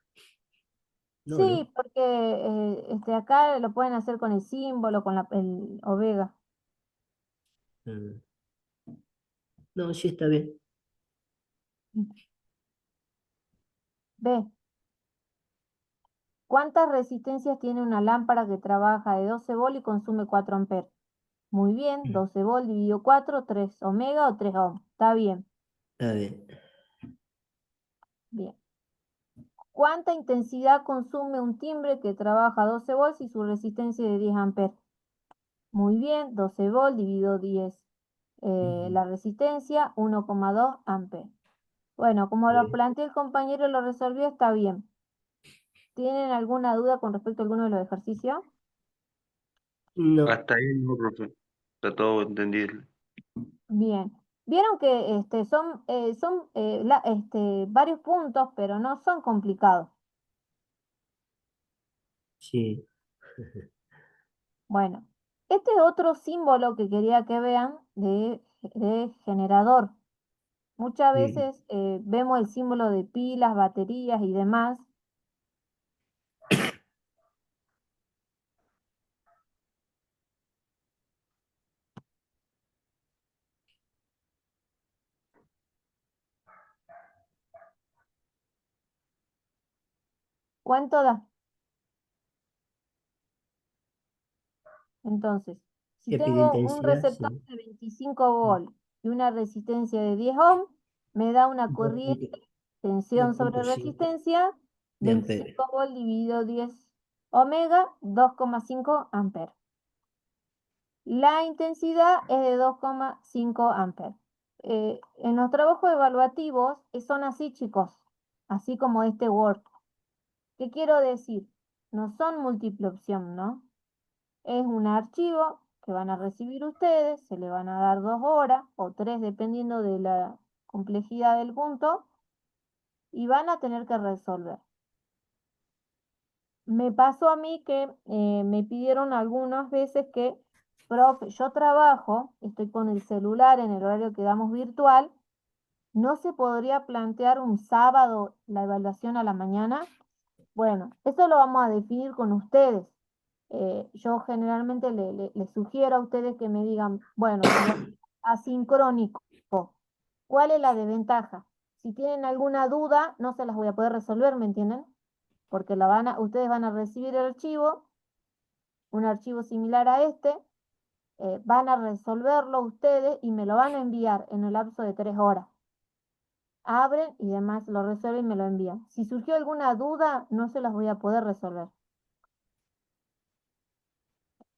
No, Sí, no. porque acá lo pueden hacer con el símbolo, con el omega. Mm. No, sí está bien. B. ¿Cuántas resistencias tiene una lámpara que trabaja de 12 volt y consume 4 amperes? Muy bien, 12 volt dividido 4, 3 omega o 3 ohm. Está bien, Está bien. bien. ¿Cuánta intensidad consume un timbre que trabaja a 12 volts y su resistencia es de 10 amperes? Muy bien, 12 volt dividido 10. Ujú. La resistencia, 1,2 amperes. Bueno, como lo Bien. planteó el compañero y lo resolvió, está bien. ¿Tienen alguna duda con respecto a alguno de los ejercicios? No, Hasta ahí no, profe. Está todo entendido. Bien. Vieron que son varios puntos, pero no son complicados. sí. Bueno, este es otro símbolo que quería que vean de generador. Muchas Mm. veces vemos el símbolo de pilas, baterías y demás. ¿Cuánto da? Entonces, si ¿Qué pide tengo un intensidad? receptor Sí. de 25 volt y una resistencia de 10 ohm, me da una corriente, tensión sobre 2,5 resistencia, de amperes. 25 volt dividido 10 omega, 2,5 amperes. La intensidad es de 2,5 amperes. en los trabajos evaluativos son así, chicos, así como este Word. ¿Qué quiero decir? No son múltiple opción, ¿no? Es un archivo que van a recibir ustedes, se le van a dar 2 horas o 3 dependiendo de la complejidad del punto y van a tener que resolver. Me pasó a mí que me pidieron algunas veces que, profe, yo trabajo, estoy con el celular en el horario que damos virtual, ¿no se podría plantear un sábado la evaluación a la mañana? Bueno, eso lo vamos a definir con ustedes. Yo generalmente les sugiero a ustedes que me digan, bueno, si lo asincrónico, ¿cuál es la desventaja? Si tienen alguna duda, no se las voy a poder resolver, ¿me entienden? Porque ustedes van a recibir el archivo, un archivo similar a este, van a resolverlo ustedes y me lo van a enviar en el lapso de 3 horas. Abren y demás lo resuelven y me lo envían. Si surgió alguna duda, no se las voy a poder resolver.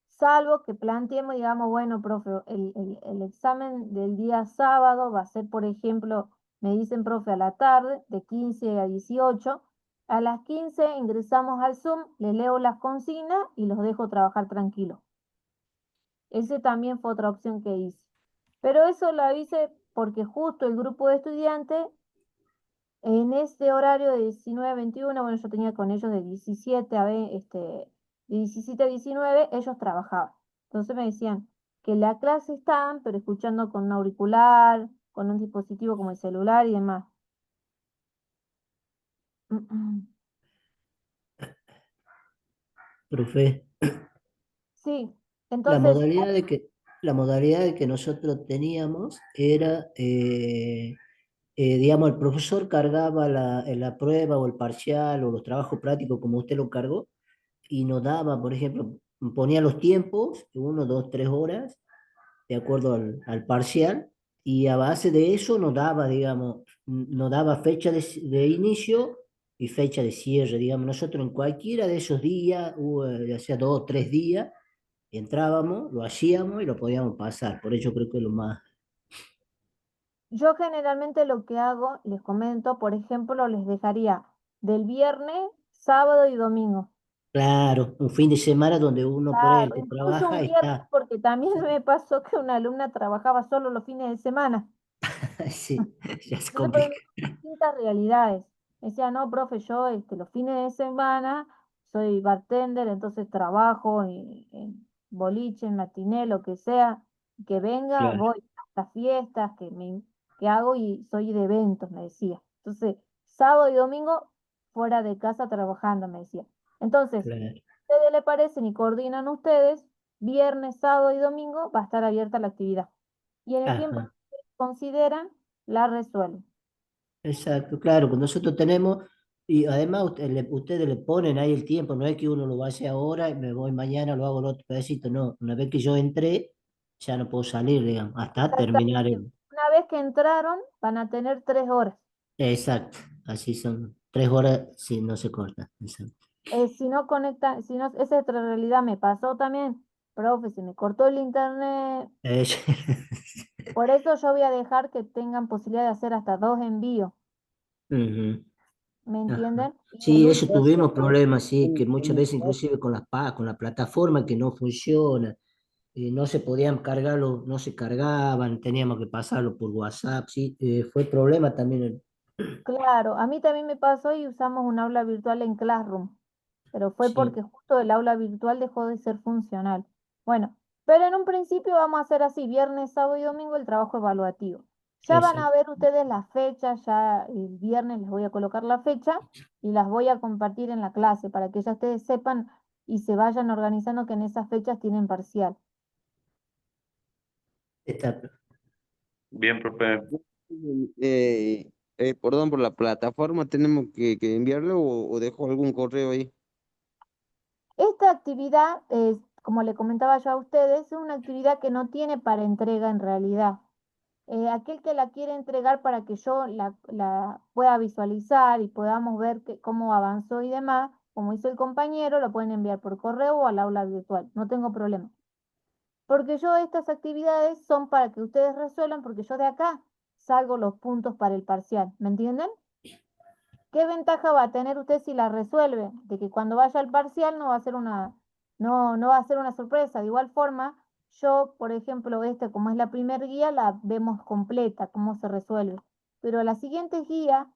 Salvo que planteemos, digamos, bueno, profe, el examen del día sábado va a ser, por ejemplo, me dicen, profe, a la tarde, de 15 a 18. A las 15 ingresamos al Zoom, les leo las consignas y los dejo trabajar tranquilo. Ese también fue otra opción que hice. Pero eso lo hice porque justo el grupo de estudiantes, en este horario de 19 a 21, bueno, yo tenía con ellos de 17 de 17 a 19, ellos trabajaban. Entonces me decían que la clase estaban, pero escuchando con un auricular, con un dispositivo como el celular y demás. Profe, Sí, la entonces, modalidad de que, la modalidad de que nosotros teníamos era, digamos, el profesor cargaba la prueba o el parcial o los trabajos prácticos como usted lo cargó y nos daba, por ejemplo, ponía los tiempos, 1, 2, 3 horas, de acuerdo al parcial, y a base de eso nos daba, digamos, nos daba fecha de inicio y fecha de cierre, digamos, nosotros en cualquiera de esos días, ya sea 2 o 3 días, entrábamos, lo hacíamos y lo podíamos pasar, por eso creo que es lo más... yo generalmente lo que hago, les comento, por ejemplo, les dejaría del viernes, sábado y domingo. Claro, un fin de semana donde uno por ahí el Claro, que incluso trabaja un viernes, está, porque también me pasó que una alumna trabajaba solo los fines de semana. sí, ya se Entonces, complica. por distintas realidades. Me decía, no, profe, yo los fines de semana soy bartender, entonces trabajo en boliche, en matiné, lo que sea, que venga, Claro, voy a las fiestas que hago y soy de eventos, me decía. Entonces, sábado y domingo fuera de casa trabajando, me decía. Entonces, claro. a ustedes le parecen y coordinan ustedes, viernes, sábado y domingo va a estar abierta la actividad. Y en el tiempo Ajá, que consideran, la resuelven. exacto, claro, pues nosotros tenemos, y además ustedes le ponen ahí el tiempo, no es que uno lo hace ahora y me voy mañana, lo hago el otro pedacito, no, una vez que yo entré, ya no puedo salir, digamos, hasta terminar Exactamente. el... Una vez que entraron, van a tener 3 horas. Exacto, así son, 3 horas si no se corta, exacto. Si no conectan, si no, esa es otra realidad, me pasó también, profe, se me cortó el internet. Es- Por eso yo voy a dejar que tengan posibilidad de hacer hasta 2 envíos, Ujú, ¿me ajá. entienden? Y el Sí, eso último, tuvimos problemas, sí, que muchas veces inclusive con la plataforma que no funciona, no se podían cargarlo, no se cargaban, teníamos que pasarlo por WhatsApp, sí, fue problema también. claro, a mí también me pasó y usamos un aula virtual en Classroom, pero fue Sí, porque justo el aula virtual dejó de ser funcional. Bueno, pero en un principio vamos a hacer así, viernes, sábado y domingo el trabajo evaluativo. Ya van a exacto. ver ustedes las fechas, ya el viernes les voy a colocar la fecha y las voy a compartir en la clase para que ya ustedes sepan y se vayan organizando que en esas fechas tienen parcial. Está, Bien, profe. Perdón, por la plataforma tenemos que enviarlo o dejo algún correo ahí. Esta actividad, como le comentaba yo a ustedes, es una actividad que no tiene para entrega en realidad. Aquel que la quiere entregar para que yo la pueda visualizar y podamos ver cómo avanzó y demás, como hizo el compañero, lo pueden enviar por correo o al aula virtual, no tengo problema. Porque yo estas actividades son para que ustedes resuelvan, porque yo de acá salgo los puntos para el parcial. ¿Me entienden? ¿Qué ventaja va a tener usted si la resuelve? De que cuando vaya al parcial no va a ser no va a ser una sorpresa. De igual forma, yo, por ejemplo, como es la primer guía, la vemos completa, cómo se resuelve. Pero la siguiente guía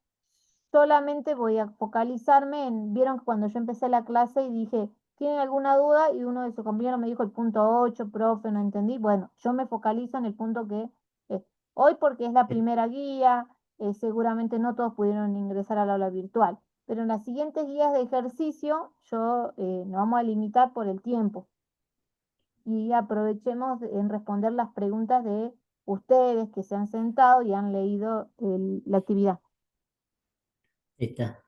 solamente voy a focalizarme vieron que cuando yo empecé la clase y dije, ¿tienen alguna duda? Y uno de sus compañeros me dijo el punto 8, profe, no entendí. Bueno, yo me focalizo en el punto que hoy porque es la primera guía, seguramente no todos pudieron ingresar al aula virtual, pero en las siguientes guías de ejercicio nos vamos a limitar por el tiempo y aprovechemos en responder las preguntas de ustedes que se han sentado y han leído la actividad. Está.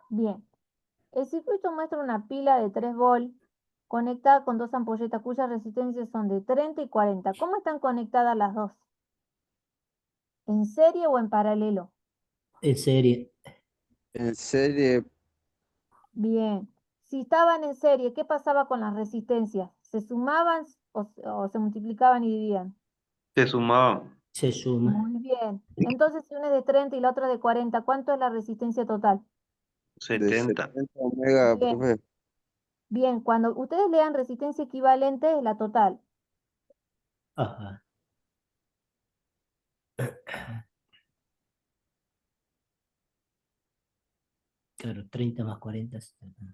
Bien, el circuito muestra una pila de 3 volt conectada con 2 ampolletas cuyas resistencias son de 30 y 40. ¿Cómo están conectadas las dos? ¿En serie o en paralelo? En serie. En serie, Bien. Si estaban en serie, ¿qué pasaba con las resistencias? ¿Se sumaban o se multiplicaban y dividían? Se sumaban. Se suma. Muy bien. Entonces, si una es de 30 y la otra de 40, ¿cuánto es la resistencia total? de 70. 70 mega, Bien. profe. Bien, cuando ustedes lean resistencia equivalente es la total. Ajá. Claro, 30 más 40. 70.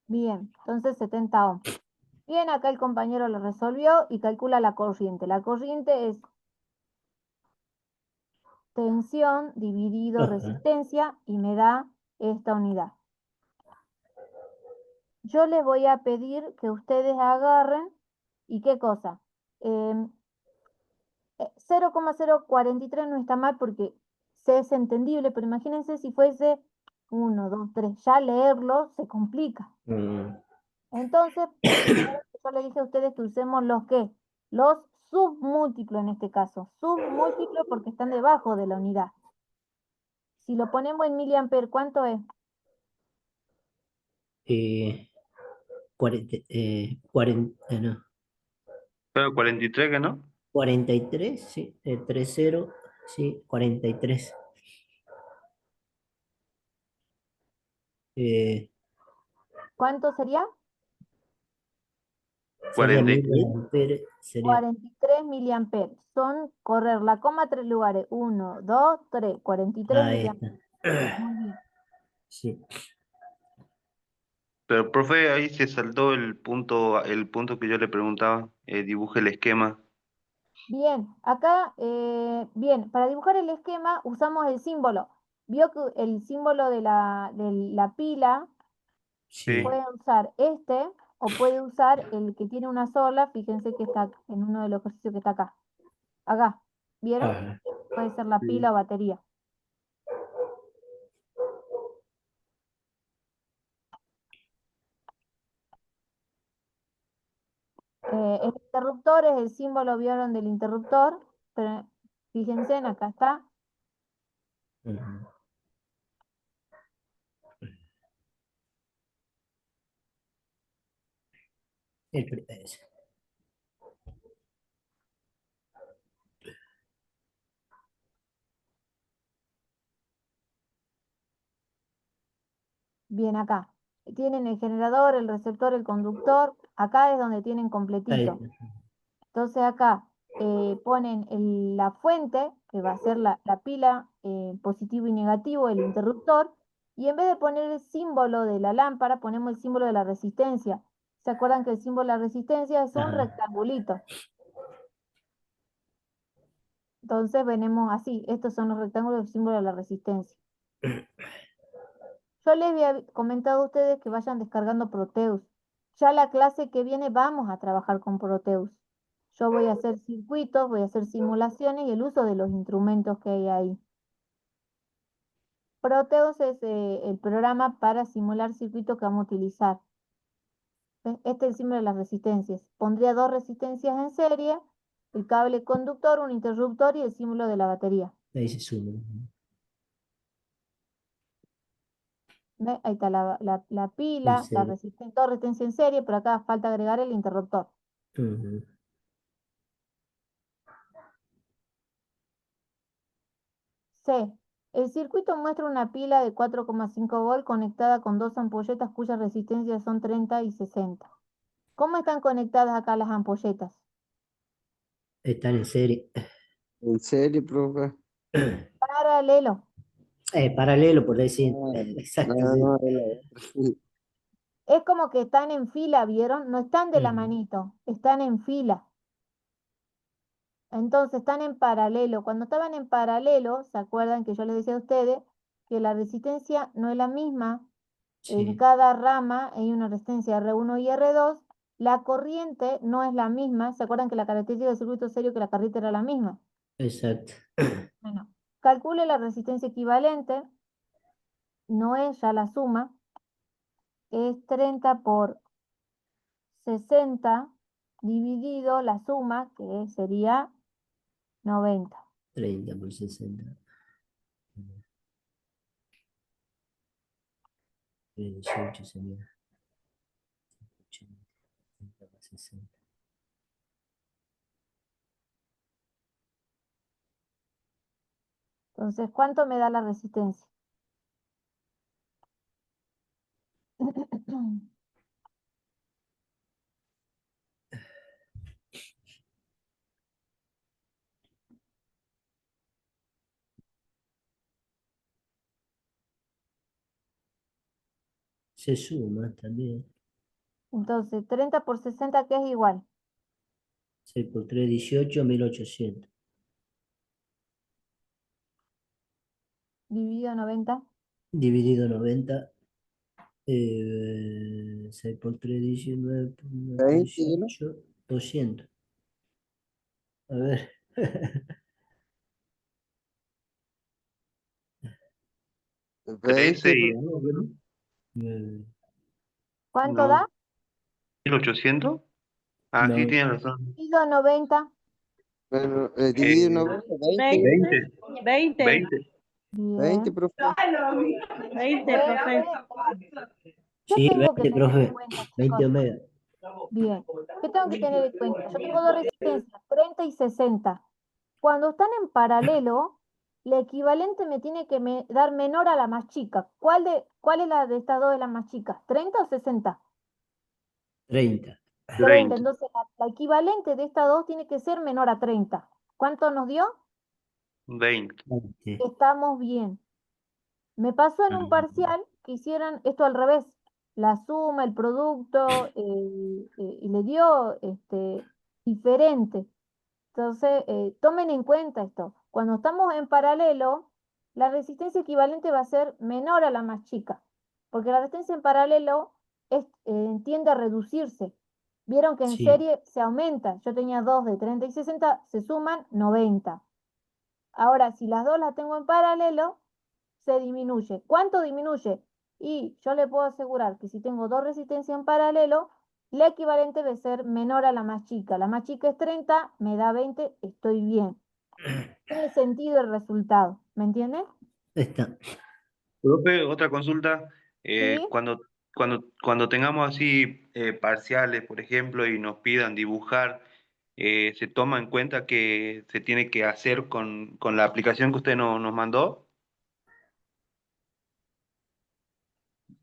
Bien, entonces 70 ohm. Bien, acá el compañero lo resolvió y calcula la corriente. La corriente es tensión dividido Ajá. resistencia y me da esta unidad. Yo les voy a pedir que ustedes agarren, ¿y qué cosa? 0,043 no está mal porque es entendible, pero imagínense si fuese 1, 2, 3, ya leerlo se complica. Mm, Entonces, yo les dije a ustedes que usemos los submúltiplos en este caso. Submúltiplos porque están debajo de la unidad. Si lo ponemos en miliamper, ¿cuánto es? 40, 40, no, Pero 43 que no. 43, sí, 30, sí, 43. Eh, ¿Cuánto sería? sería 43. 1000 amperes, sería, 43 miliamperes. Son correr la coma 3 lugares. 1, 2, 3. 43 ahí miliamperes. está. Muy bien. Sí. Pero, profe, ahí se saltó el punto que yo le preguntaba. Dibuje el esquema. Bien, acá, bien, para dibujar el esquema usamos el símbolo. Vio que el símbolo de la pila Sí. puede usar este o puede usar el que tiene una sola. Fíjense que está en uno de los ejercicios que está acá. Acá, ¿vieron? Ajá. Puede ser la pila o batería. El interruptor es el símbolo, ¿vieron? Del interruptor. Pero fíjense, acá está. Ujú. Ese. Bien, acá. Tienen el generador, el receptor, el conductor. Acá es donde tienen Ahí completito. está. Entonces acá ponen la fuente, que va a ser la pila positivo y negativo, el interruptor, y en vez de poner el símbolo de la lámpara, ponemos el símbolo de la resistencia. ¿Se acuerdan que el símbolo de la resistencia es un Ajá. rectangulito? Entonces venimos así, estos son los rectángulos del símbolo de la resistencia. Yo les había comentado a ustedes que vayan descargando Proteus. Ya la clase que viene vamos a trabajar con Proteus. Yo voy a hacer circuitos, voy a hacer simulaciones y el uso de los instrumentos que hay ahí. Proteus es el programa para simular circuito que vamos a utilizar. ¿Ves? Este es el símbolo de las resistencias. Pondría dos resistencias en serie, el cable conductor, un interruptor y el símbolo de la batería. Ahí se suma. ¿Ves? Ahí está la En pila, la serio. resistencia, dos resistencias en serie, pero acá falta agregar el interruptor. Ujú. C. El circuito muestra una pila de 4,5 volt conectada con dos ampolletas cuyas resistencias son 30 y 60. ¿Cómo están conectadas acá las ampolletas? Están en serie. ¿En serio, profe? Paralelo. Paralelo, por decir. No, Exacto, sí. no, es la otra. Es como que están en fila, ¿vieron? No están de la Ujú. manito, están en fila. Entonces están en paralelo. Cuando estaban en paralelo, ¿se acuerdan que yo les decía a ustedes que la resistencia no es la misma? En Sí, cada rama hay una resistencia R1 y R2. La corriente no es la misma. ¿Se acuerdan que la característica del circuito serio que la corriente era la misma? exacto. Bueno, calcule la resistencia equivalente. No es ya la suma. Es 30 por 60 dividido la suma, que sería 90. 30 por 60. 18 sería. 80, 30 por 60. Entonces, ¿cuánto me da la resistencia? Se suma también. Entonces, 30 por 60, ¿qué es igual? 6 por 3, 18, 1800. Dividido 90. Dividido 90. 6 por 3, 19 por 20, ¿no? 18, 200. A ver. 13 20, y profe. algo, ¿no? Eh, ¿Cuánto da? No, 1800. Ah, sí, no, tienes razón. Dividido 90. Bueno, Eh, dividido 90, 20. 20, 20. 20. 20, Bien. profe. 20, profe. ¿Qué sí, tengo que 20, tener en profe. cuenta, 20 chicos? ohmegas. Bien. ¿Qué tengo que tener en cuenta? Yo tengo dos resistencias, 30 y 60. Cuando están en paralelo, la equivalente me tiene que dar menor a la más chica. ¿Cuál es la de estas dos de las más chicas? ¿30 o 60? 30. 30. 30. Entonces, la equivalente de estas dos tiene que ser menor a 30. ¿Cuánto nos dio? 20. 20. Estamos bien. Me pasó en un parcial que hicieran esto al revés. La suma, el producto, y le dio diferente. Entonces, tomen en cuenta esto. Cuando estamos en paralelo, la resistencia equivalente va a ser menor a la más chica, porque la resistencia en paralelo tiende a reducirse. Vieron que en Sí, serie se aumenta. Yo tenía dos de 30 y 60, se suman 90. Ahora, si las dos las tengo en paralelo, se disminuye. ¿Cuánto disminuye? Y yo le puedo asegurar que si tengo dos resistencias en paralelo, la equivalente debe ser menor a la más chica. La más chica es 30, me da 20, estoy bien. Tiene sentido el resultado, ¿me entiendes? está. Profe, otra consulta. Sí. Cuando tengamos así parciales, por ejemplo, y nos pidan dibujar, ¿se toma en cuenta que se tiene que hacer con la aplicación que usted nos mandó?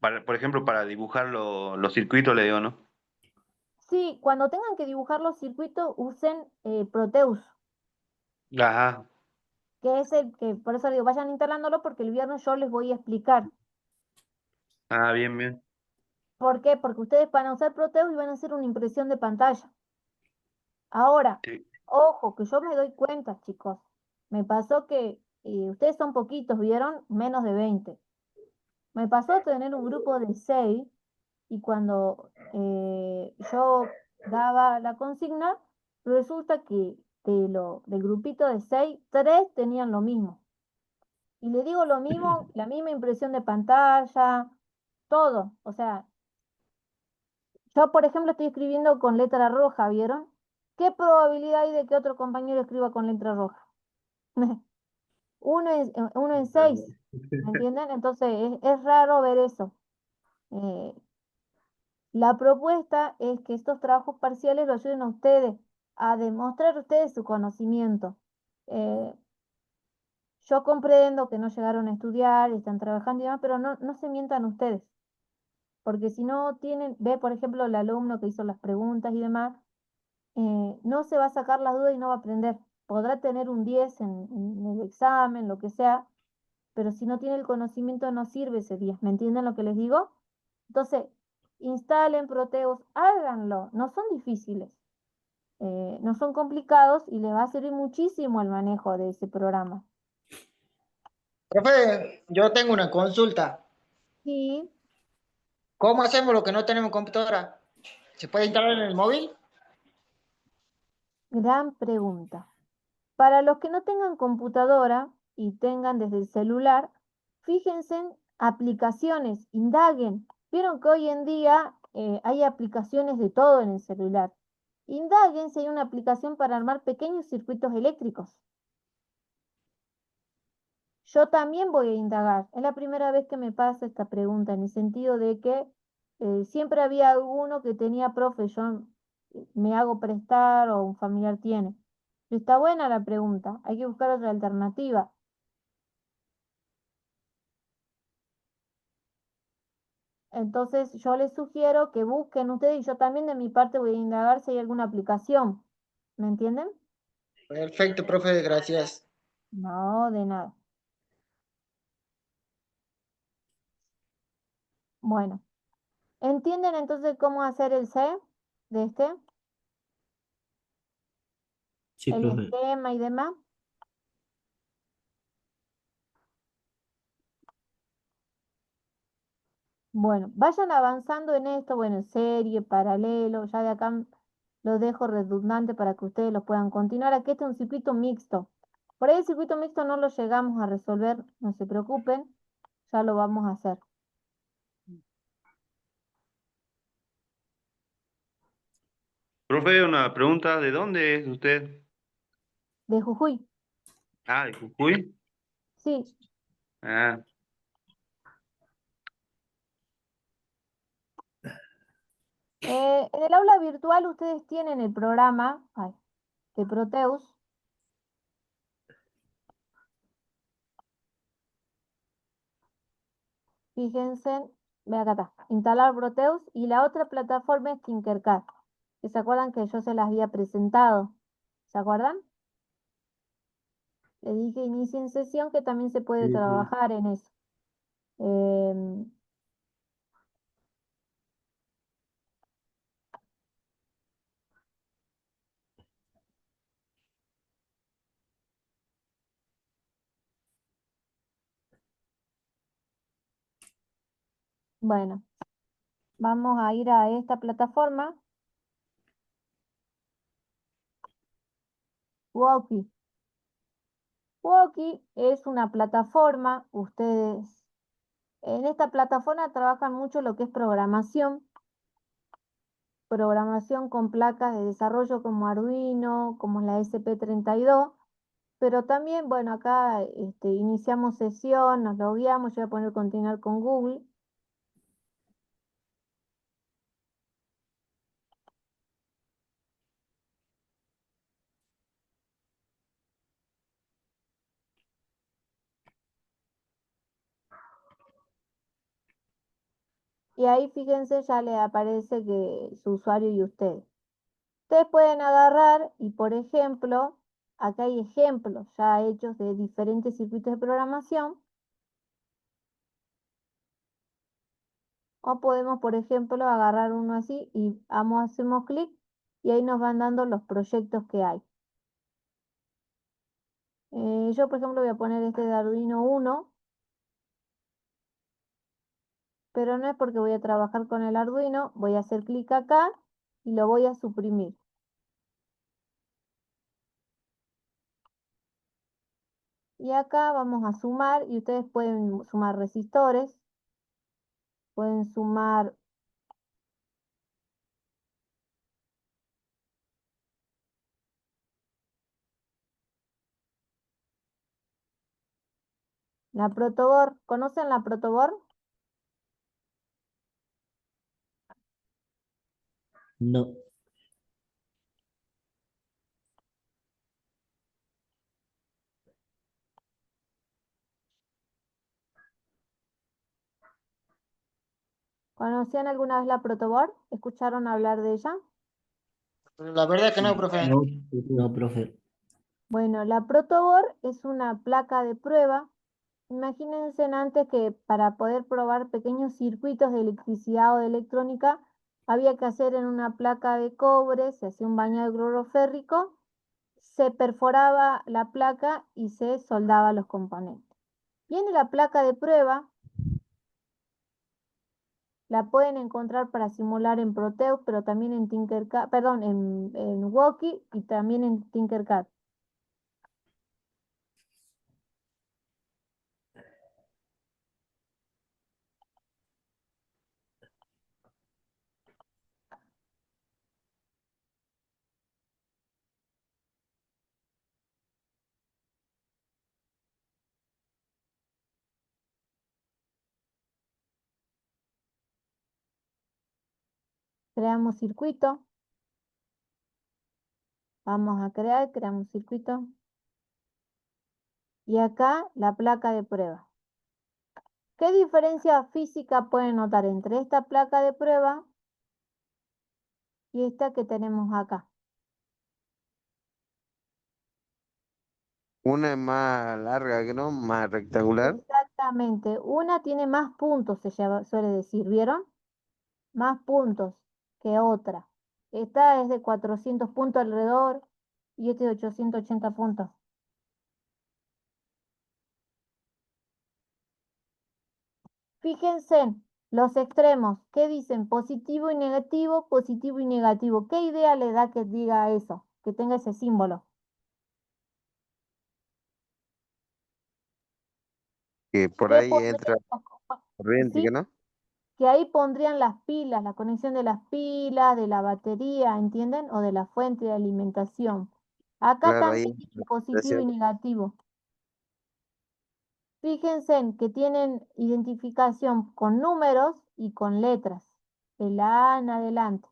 Por ejemplo, para dibujar los circuitos, le digo, ¿no? Sí, cuando tengan que dibujar los circuitos, usen Proteus, Ajá. que es el que, por eso digo, vayan instalándolo porque el viernes yo les voy a explicar. Ah, bien, bien. ¿Por qué? Porque ustedes van a usar Proteus y van a hacer una impresión de pantalla. Ahora, Sí. ojo, que yo me doy cuenta, chicos. Me pasó que ustedes son poquitos, ¿vieron? Menos de 20. Me pasó a tener un grupo de 6 y cuando yo daba la consigna, resulta que del grupito de 6, 3 tenían lo mismo. Y le digo lo mismo, la misma impresión de pantalla, todo. O sea, yo, por ejemplo, estoy escribiendo con letra roja, ¿vieron? ¿Qué probabilidad hay de que otro compañero escriba con letra roja? Uno en 6, ¿me entienden? Entonces, es raro ver eso. Eh, la propuesta es que estos trabajos parciales lo ayuden a ustedes a demostrar ustedes su conocimiento. Eh, yo comprendo que no llegaron a estudiar, están trabajando y demás, pero no se mientan ustedes. Porque si no tienen, ve por ejemplo el alumno que hizo las preguntas y demás, no se va a sacar las dudas y no va a aprender. Podrá tener un 10 en el examen, lo que sea, pero si no tiene el conocimiento no sirve ese 10. ¿Me entienden lo que les digo? Entonces, instalen Proteus, háganlo, no son difíciles, no son complicados y les va a servir muchísimo el manejo de ese programa. Profe, yo tengo una consulta. Sí, ¿Cómo hacemos lo que no tenemos computadora? ¿Se puede instalar en el móvil? gran pregunta. Para los que no tengan computadora y tengan desde el celular, fíjense en aplicaciones, indaguen. Vieron que hoy en día hay aplicaciones de todo en el celular. Indaguen si hay una aplicación para armar pequeños circuitos eléctricos. Yo también voy a indagar. Es la primera vez que me pasa esta pregunta, en el sentido de que siempre había alguno que tenía profe, yo me hago prestar o un familiar tiene. Está buena la pregunta, hay que buscar otra alternativa. Entonces yo les sugiero que busquen ustedes y yo también de mi parte voy a indagar si hay alguna aplicación. ¿Me entienden? Perfecto, profe, gracias. No, de nada. Bueno, ¿entienden entonces cómo hacer el C de este? Sí, El profe. esquema y demás. Bueno, vayan avanzando en esto, bueno, en serie, paralelo, ya de acá lo dejo redundante para que ustedes lo puedan continuar. Aquí este es un circuito mixto. Por ahí el circuito mixto no lo llegamos a resolver, no se preocupen, ya lo vamos a hacer. Profe, una pregunta, ¿de dónde es usted? De Jujuy, Ah, de Jujuy. sí. Ah, En el aula virtual ustedes tienen el programa de Proteus. Fíjense, ve acá está, instalar Proteus y la otra plataforma es Tinkercad. Que ¿se acuerdan que yo se las había presentado? ¿Se acuerdan? Le dije inicien sesión que también se puede Sí, sí. trabajar en eso. Em, bueno, vamos a ir a esta plataforma. Woki. Woki es una plataforma, ustedes en esta plataforma trabajan mucho lo que es programación con placas de desarrollo como Arduino, como la SP32, pero también, bueno, acá iniciamos sesión, nos logueamos, yo voy a poner continuar con Google. Y ahí fíjense, ya le aparece que su usuario y usted. Ustedes pueden agarrar y, por ejemplo, acá hay ejemplos ya hechos de diferentes circuitos de programación. O podemos, por ejemplo, agarrar uno así y hacemos clic y ahí nos van dando los proyectos que hay. Yo, por ejemplo, voy a poner este de Arduino 1, pero no es porque voy a trabajar con el Arduino, voy a hacer clic acá y lo voy a suprimir. Y acá vamos a sumar y ustedes pueden sumar resistores, pueden sumar la protoboard. ¿Conocen la protoboard? No. ¿Conocían alguna vez la protoboard? ¿Escucharon hablar de ella? Pero la verdad que no, profe. No, no, profe. Bueno, la protoboard es una placa de prueba. Imagínense antes que para poder probar pequeños circuitos de electricidad o de electrónica, había que hacer en una placa de cobre, se hacía un bañado de cloro férrico, se perforaba la placa y se soldaba los componentes. Viene la placa de prueba, la pueden encontrar para simular en Proteus, pero también en Tinkercad, perdón, en Woki y también en Tinkercad. Creamos circuito. Vamos a creamos circuito. Y acá la placa de prueba. ¿Qué diferencia física pueden notar entre esta placa de prueba y esta que tenemos acá? Una es más larga que no, más rectangular. Exactamente. Una tiene más puntos, suele decir, ¿vieron? Más puntos que otra. Esta es de 400 puntos alrededor y este de 880 puntos. Fíjense en los extremos. ¿Qué dicen? Positivo y negativo, positivo y negativo. ¿Qué idea le da que diga eso? Que tenga ese símbolo. Que por ¿Qué ahí entra pondrían? corriente, ¿que ¿Sí? no? Que ahí pondrían las pilas, la conexión de las pilas, de la batería, ¿entienden? O de la fuente de alimentación. Acá Claro, ahí también entra tienen la positivo y situación. negativo. Fíjense en que tienen identificación con números y con letras. El A en adelante.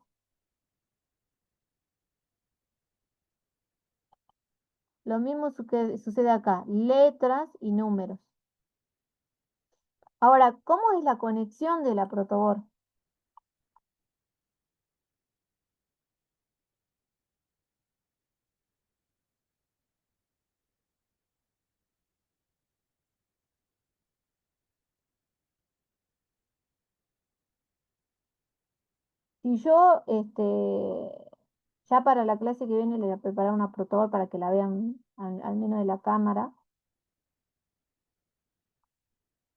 Lo mismo sucede acá, letras y números. Ahora, ¿cómo es la conexión de la protoboard? Si yo, ya para la clase que viene le voy a preparar una protoboard para que la vean al menos de la cámara.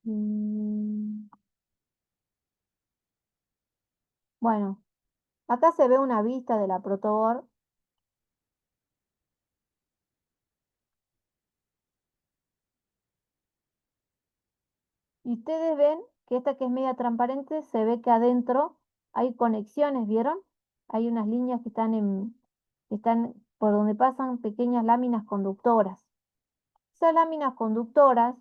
Mm, Bueno, acá se ve una vista de la protoboard. Y ustedes ven que esta que es media transparente, se ve que adentro hay conexiones, ¿vieron? Hay unas líneas que están por donde pasan pequeñas láminas conductoras. Esas láminas conductoras,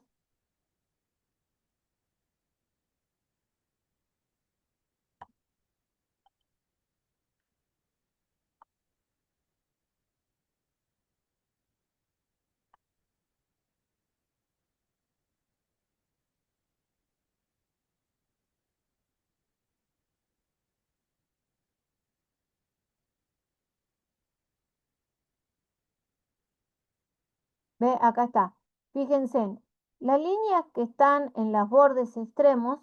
ve, acá está. Fíjense, las líneas que están en los bordes extremos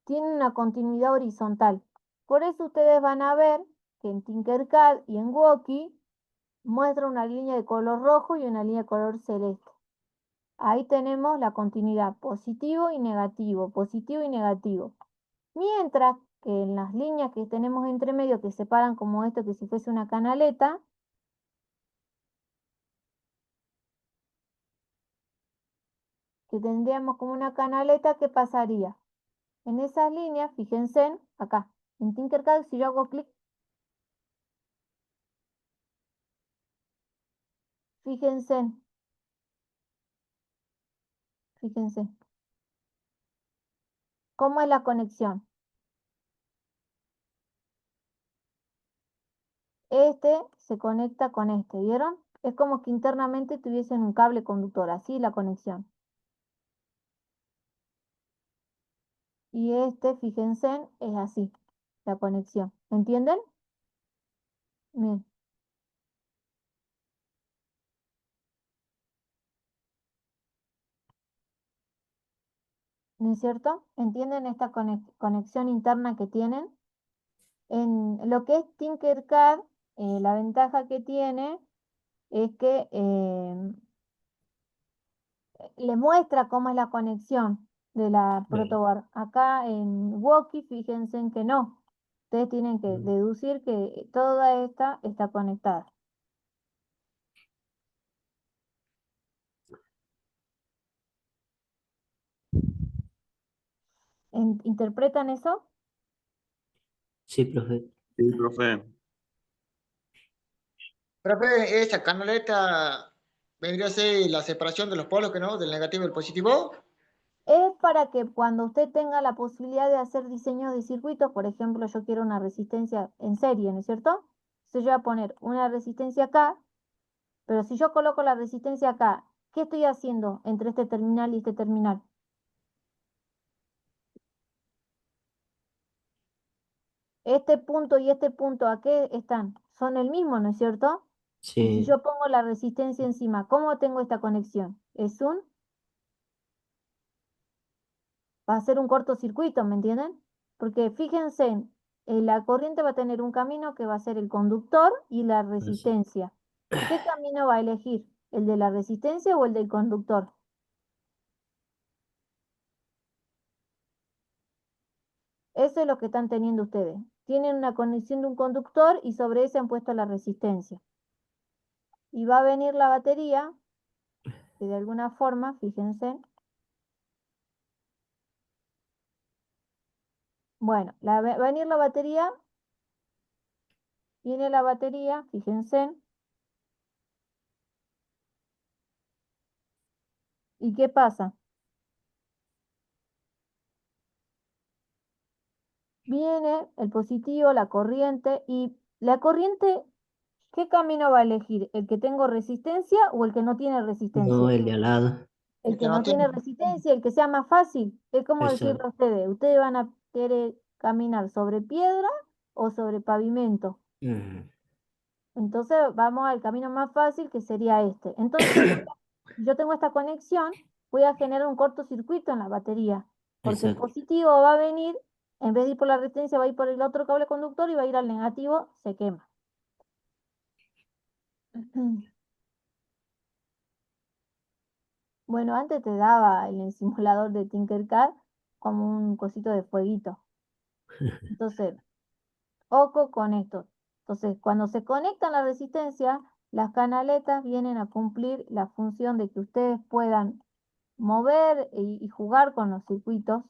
tienen una continuidad horizontal. Por eso ustedes van a ver que en Tinkercad y en Woki muestra una línea de color rojo y una línea de color celeste. Ahí tenemos la continuidad, positivo y negativo, positivo y negativo. Mientras que en las líneas que tenemos entre medio, que separan como esto, que si fuese una canaleta, que tendríamos como una canaleta, ¿qué pasaría? En esas líneas, fíjense, acá, en Tinkercad, si yo hago clic, fíjense, fíjense, ¿cómo es la conexión? Este se conecta con este, ¿vieron? Es como que internamente tuviesen un cable conductor, así la conexión. Y este, fíjense, es así, la conexión. ¿Entienden? Bien. ¿No es cierto? ¿Entienden esta conexión interna que tienen? En lo que es Tinkercad, la ventaja que tiene es que le muestra cómo es la conexión de la Claro. protoboard. Acá en Woki, fíjense en que no. Ustedes tienen que Mm. deducir que toda esta está conectada. ¿Interpretan eso? Sí, profe. Sí, profe. Profe, esa canaleta vendría a ser la separación de los polos, ¿que no? Del negativo y el positivo. Es para que cuando usted tenga la posibilidad de hacer diseños de circuitos, por ejemplo, yo quiero una resistencia en serie, ¿no es cierto? Entonces yo voy a poner una resistencia acá, pero si yo coloco la resistencia acá, ¿qué estoy haciendo entre este terminal y este terminal? Este punto y este punto, ¿a qué están? Son el mismo, ¿no es cierto? Y si Sí, yo pongo la resistencia encima, ¿cómo tengo esta conexión? Va a ser un cortocircuito, ¿me entienden? Porque fíjense, la corriente va a tener un camino que va a ser el conductor y la así. resistencia. ¿Qué camino va a elegir? ¿El de la resistencia o el del conductor? Eso es lo que están teniendo ustedes. Tienen una conexión de un conductor y sobre ese han puesto la resistencia. Y va a venir la batería, que de alguna forma, fíjense. Bueno, va a venir la batería, viene la batería, fíjense. ¿Y qué pasa? Viene el positivo, la corriente, y la corriente, ¿qué camino va a elegir? ¿El que tengo resistencia o el que no tiene No, resistencia? el de al lado. El El que que no no tiene. tiene resistencia, el que sea más fácil. Es como decirle Exacto. a ustedes, ustedes van a querer caminar sobre piedra o sobre pavimento. Mm. Entonces vamos al camino más fácil que sería este. Entonces yo tengo esta conexión, voy a generar un cortocircuito en la batería, porque el Exacto. positivo va a venir, en vez de ir por la resistencia, va a ir por el otro cable conductor y va a ir al negativo, se quema. Bueno, antes te daba en el simulador de Tinkercad como un cosito de fueguito. Entonces, ojo con esto. Entonces, cuando se conectan la resistencia, las canaletas vienen a cumplir la función de que ustedes puedan mover y jugar con los circuitos.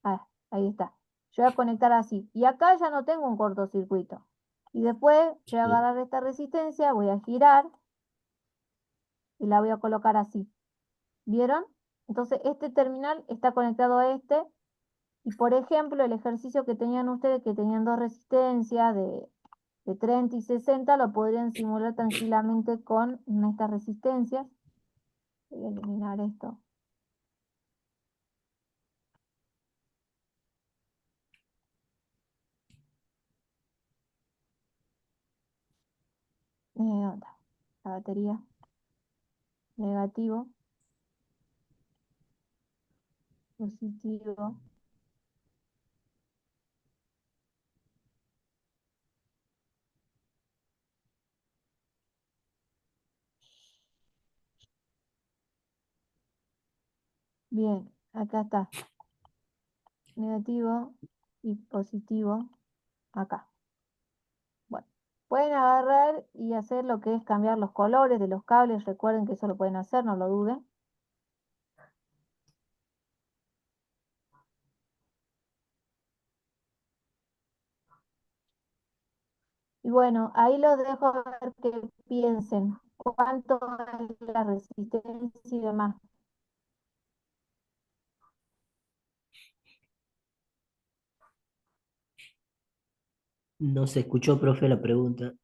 Ah, ahí está. Yo voy a conectar así. Y acá ya no tengo un cortocircuito. Y después yo voy a Sí, agarrar esta resistencia, voy a girar y la voy a colocar así. ¿Vieron? Entonces este terminal está conectado a este. Y por ejemplo, el ejercicio que tenían ustedes, que tenían dos resistencias de 30 y 60, lo podrían simular tranquilamente con estas resistencias. Voy a eliminar esto. ¿Dónde está? La batería. Negativo. Positivo. Bien, acá está. Negativo y positivo acá. Bueno, Pueden agarrar y hacer lo que es cambiar los colores de los cables. Recuerden que eso lo pueden hacer, no lo duden. Y bueno, ahí los dejo a ver que piensen cuánto es la resistencia y demás. No se escuchó, profe, la pregunta.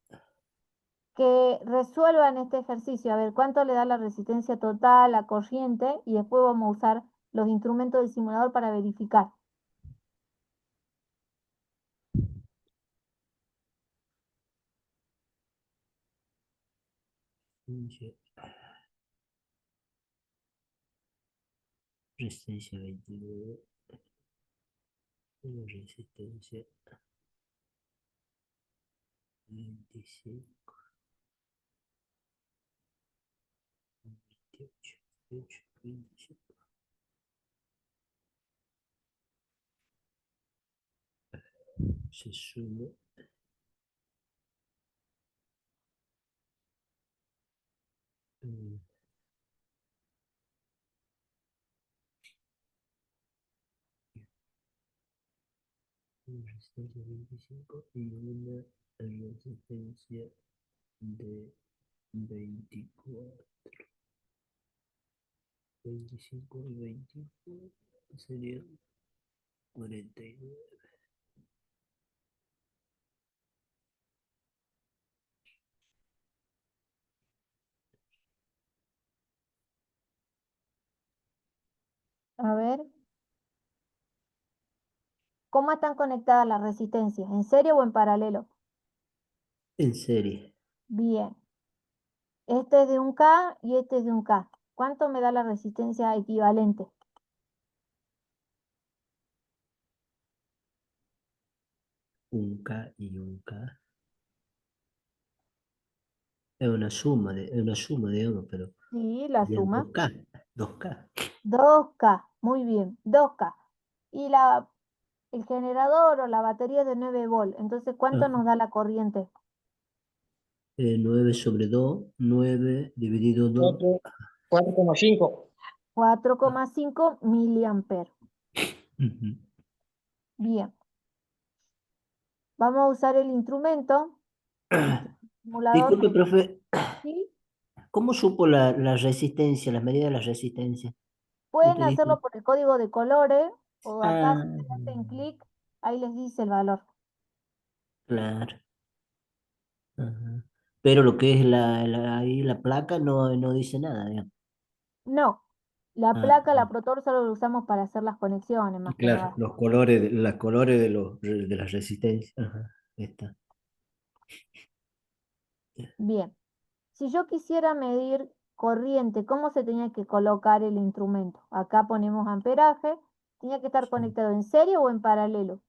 Que resuelvan este ejercicio, a ver cuánto le da la resistencia total, la corriente, y después vamos a usar los instrumentos del simulador para verificar. Resistencia 29. Resistencia 25. 28, 28, 25. Se suma. mm, Una resistencia 25 y una resistencia de 24. 25 y 24 serían 49. A ver, ¿cómo están conectadas las resistencias? ¿En serie o en paralelo? En serie. Bien. Este es de un K y este es de un K. ¿Cuánto me da la resistencia equivalente? Un K y un K. Es una suma, digamos, pero Sí, la serían suma. 2K. 2K. 2K, muy bien, 2K. Y el generador o la batería es de 9 volt. Entonces, ¿cuánto Ajá. nos da la corriente? 9 sobre 2, 9 dividido 2. 4,5. 4,5 miliamperes. Ujú. Bien, vamos a usar el instrumento, simulador, Disculpe, profe, ¿sí? ¿cómo supo la resistencia, las medidas de la resistencia? Pueden Usted dijo. hacerlo por el código de colores o acá Ah, si ustedes hacen clic, ahí les dice el valor. claro. Ajá. Pero lo que es ahí la placa no dice nada, digamos. No, la Ah, placa, la Protor solo la usamos para hacer las conexiones más que claro, nada. los colores de la resistencia. Ajá, ahí está. Bien, si yo quisiera medir corriente, ¿cómo se tenía que colocar el instrumento? Acá ponemos amperaje, tenía que estar Sí, conectado en serie o en paralelo.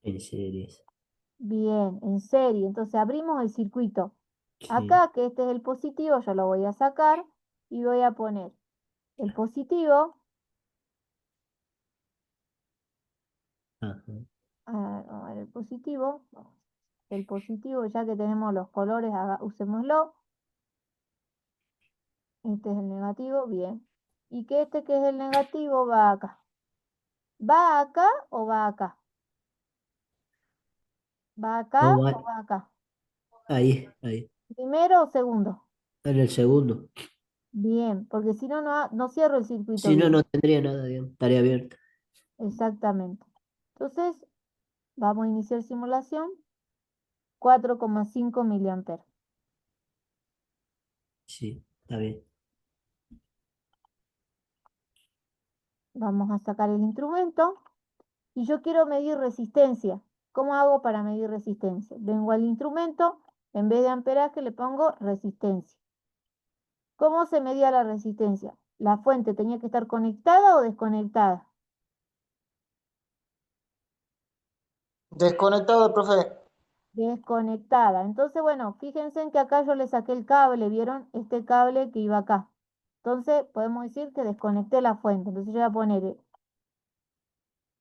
en series. Bien, en serie. Entonces abrimos el circuito. Sí. Acá, que este es el positivo, yo lo voy a sacar y voy a poner el positivo. Ajá. Vamos a ver el positivo. El positivo, ya que tenemos los colores, usémoslo. Este es el negativo, bien. Y que este que es el negativo va acá. ¿Va acá o va acá? ¿Va acá No o va. va acá? Ahí. ¿Primero o segundo? En el segundo. Bien, porque si no, no cierro el circuito Si no, bien. no tendría nada, digamos. Estaría abierta. Exactamente. Entonces, vamos a iniciar simulación. 4,5 miliamperes. Sí, está bien. Vamos a sacar el instrumento. Y yo quiero medir resistencia. ¿Cómo hago para medir resistencia? Vengo al instrumento, en vez de amperaje le pongo resistencia. ¿Cómo se medía la resistencia? ¿La fuente tenía que estar conectada o desconectada? Desconectado, profe. Desconectada. Entonces, bueno, fíjense en que acá yo le saqué el cable, ¿vieron? Este cable que iba acá. Entonces, podemos decir que desconecté la fuente. Entonces, yo voy a poner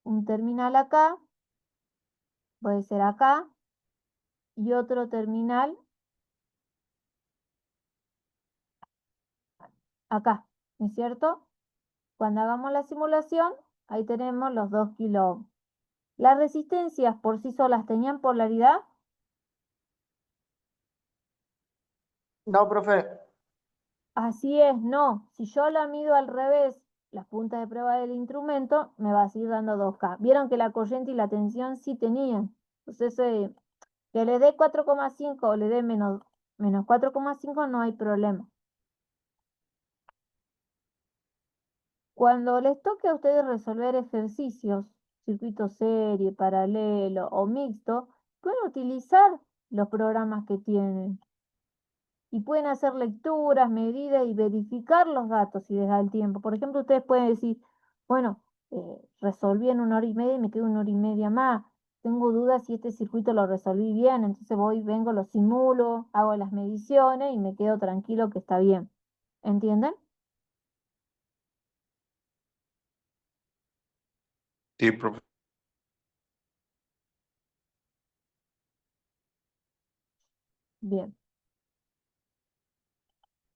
un terminal acá, puede ser acá, y otro terminal acá, ¿no es cierto? Cuando hagamos la simulación, ahí tenemos los 2 kilo. ¿Las resistencias por sí solas tenían polaridad? No, profe. Así es, no. Si yo la mido al revés, las puntas de prueba del instrumento, me va a seguir dando 2K. Vieron que la corriente y la tensión sí tenían. Entonces, que le dé 4,5 o le dé menos 4,5 no hay problema. Cuando les toque a ustedes resolver ejercicios, circuito serie, paralelo o mixto, pueden utilizar los programas que tienen y pueden hacer lecturas, medidas y verificar los datos si les da el tiempo. Por ejemplo, ustedes pueden decir, bueno, resolví en 1 hora y media y me quedo 1 hora y media más. Tengo dudas si este circuito lo resolví bien, entonces voy, vengo, lo simulo, hago las mediciones y me quedo tranquilo que está bien. ¿Entienden? Sí, profe. Bien.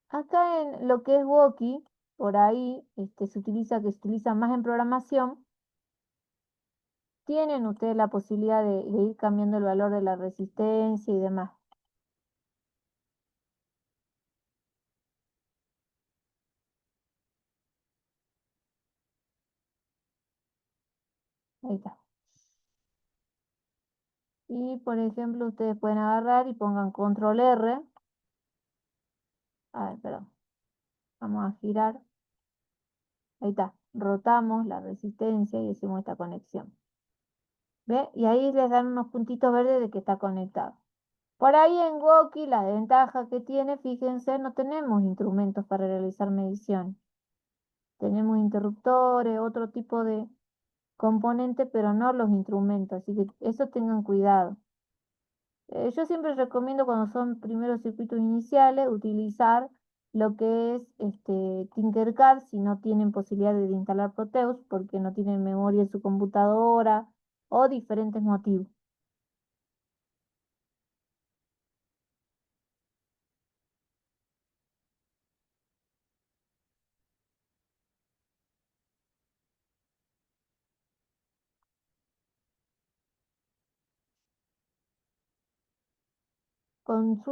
Acá en lo que es Woki, por ahí se utiliza más en programación, tienen ustedes la posibilidad de ir cambiando el valor de la resistencia y demás. Ahí está. Y por ejemplo, ustedes pueden agarrar y pongan control R. A ver, perdón. Vamos a girar. Ahí está. Rotamos la resistencia y hacemos esta conexión. ¿Ve? Y ahí les dan unos puntitos verdes de que está conectado. Por ahí en Woki, la ventaja que tiene, fíjense, no tenemos instrumentos para realizar mediciones. Tenemos interruptores, otro tipo de componente, pero no los instrumentos. Así que eso tengan cuidado. Yo siempre recomiendo cuando son primeros circuitos iniciales utilizar lo que es Tinkercad si no tienen posibilidad de instalar Proteus porque no tienen memoria en su computadora o diferentes motivos.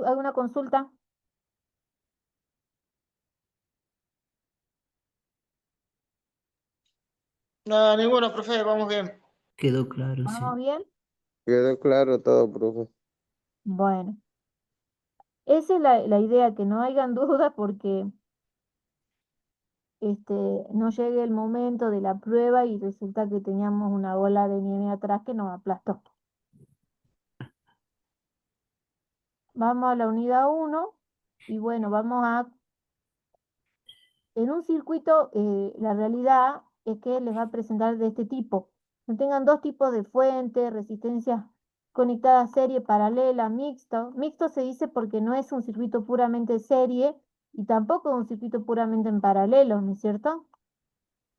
¿Alguna consulta? Nada, ninguno, profe, vamos bien. Quedó claro, ¿Vamos sí. bien? Quedó claro todo, profe. Bueno, esa es la idea, que no hayan dudas porque no llegue el momento de la prueba y resulta que teníamos una bola de nieve atrás que nos aplastó. Vamos a la unidad 1 y bueno, en un circuito, la realidad es que les va a presentar de este tipo. No tengan dos tipos de fuentes, resistencias conectadas serie, paralela, mixto. Mixto se dice porque no es un circuito puramente serie y tampoco un circuito puramente en paralelo, ¿no es cierto?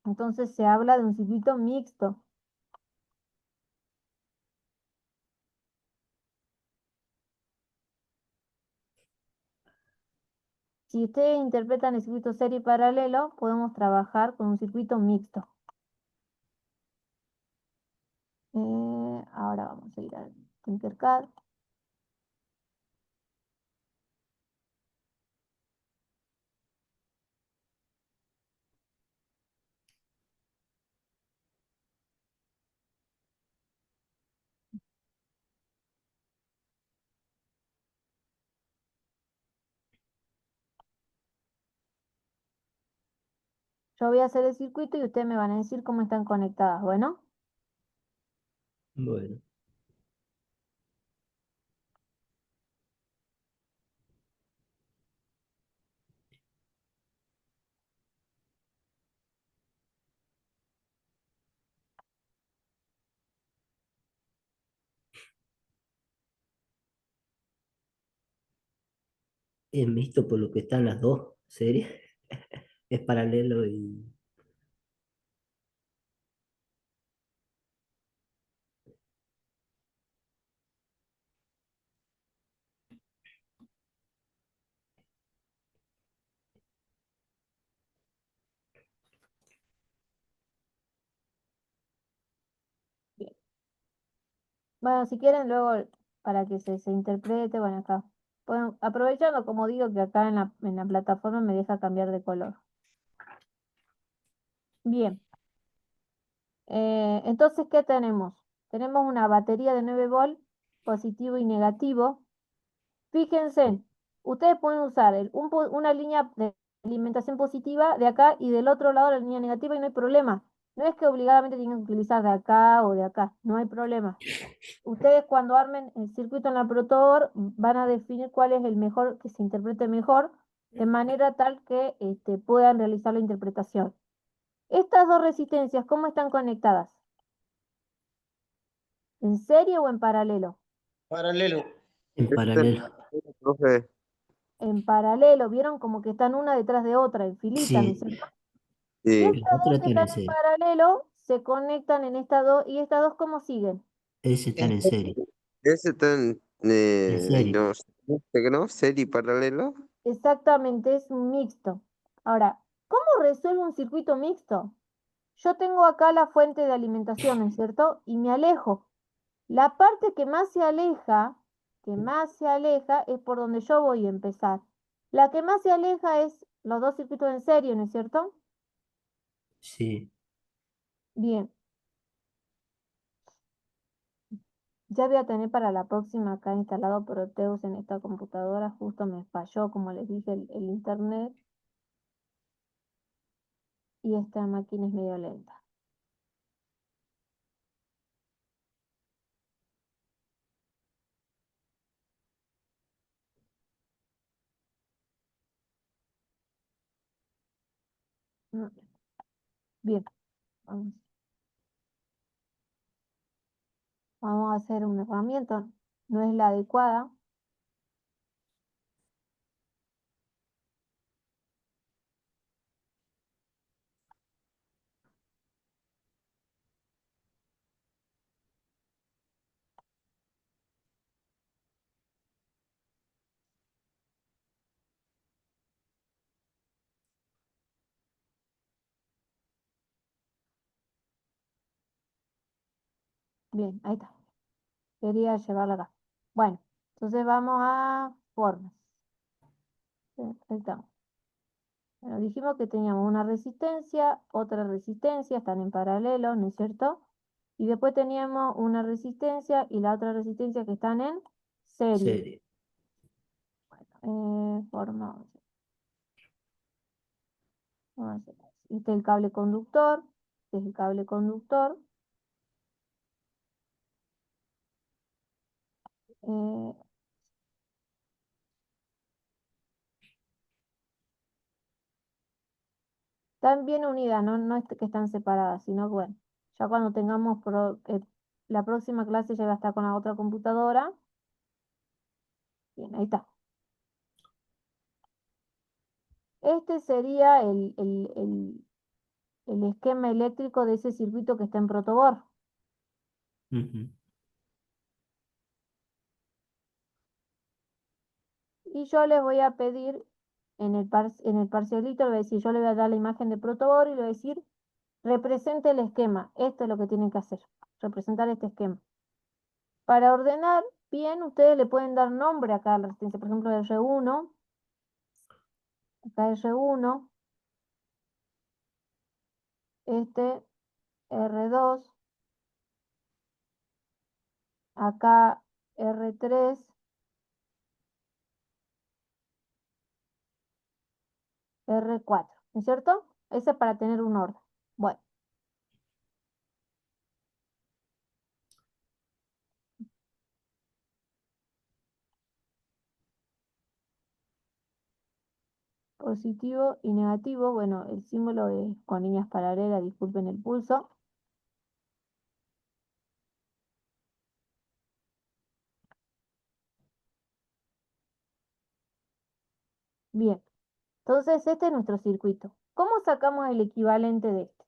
Entonces se habla de un circuito mixto. Si ustedes interpretan el circuito serie y paralelo, podemos trabajar con un circuito mixto. Ahora vamos a ir al Tinkercad. Yo voy a hacer el circuito y ustedes me van a decir cómo están conectadas. Bueno, Bueno, he visto por lo que están las dos series. Es paralelo y Bueno, si quieren luego, para que se interprete, bueno, acá. Aprovechando, como digo, que acá en la plataforma me deja cambiar de color. Bien. Entonces, ¿qué tenemos? Tenemos una batería de 9 volt, positivo y negativo. Fíjense, ustedes pueden usar una línea de alimentación positiva de acá y del otro lado la línea negativa y no hay problema. No es que obligadamente tienen que utilizar de acá o de acá, no hay problema. Ustedes cuando armen el circuito en la protoboard van a definir cuál es el mejor, que se interprete mejor, de manera tal que puedan realizar la interpretación. Estas dos resistencias, ¿cómo están conectadas? ¿En serie o en paralelo? Paralelo. En paralelo. Profe, En paralelo, ¿vieron? Como que están una detrás de otra, en filita, ¿no es Sí, cierto? Y sí, la estas dos otra que tiene están en en serie. paralelo se conectan en estas dos, y estas dos, ¿cómo siguen? Ese están en En- serie. ese tan, En serie. no, ¿que no? ¿Serie paralelo? Exactamente, es un mixto. Ahora, ¿cómo resuelvo un circuito mixto? Yo tengo acá la fuente de alimentación, ¿no es cierto? Y me alejo. La parte que más se aleja es por donde yo voy a empezar. La que más se aleja es los dos circuitos en serie, ¿no es cierto? Sí. Bien, ya voy a tener para la próxima acá instalado Proteus en esta computadora. Justo me falló, como les dije, el internet. Y esta máquina es medio lenta. Mm, Bien, vamos. Vamos a hacer una herramienta. No es la adecuada. Bien, ahí está. Quería llevarla acá. Bueno, entonces vamos a formas. Ahí estamos. Bueno, dijimos que teníamos una resistencia, otra resistencia, están en paralelo, ¿no es cierto? Y después teníamos una resistencia y la otra resistencia que están en serie. Serie. Forma. Vamos a hacer así. Este es el cable conductor. Este es el cable conductor. Eh, Están bien unidas, no es que están separadas, sino que bueno, ya cuando tengamos la próxima clase ya va a estar con la otra computadora. Bien, ahí está. Este sería el esquema eléctrico de ese circuito que está en protoboard. Ujú. Y yo les voy a pedir en el parcialito, le voy a decir, yo le voy a dar la imagen de protoboard y le voy a decir, represente el esquema. Esto es lo que tienen que hacer, representar este esquema. Para ordenar bien, ustedes le pueden dar nombre a cada resistencia. Por ejemplo, R1, acá R1, este R2, acá R3, R4, ¿no es cierto? Ese es para tener un orden. Bueno. Positivo y negativo, bueno, el símbolo es con líneas paralelas, disculpen el pulso. Bien, entonces este es nuestro circuito. ¿Cómo sacamos el equivalente de este?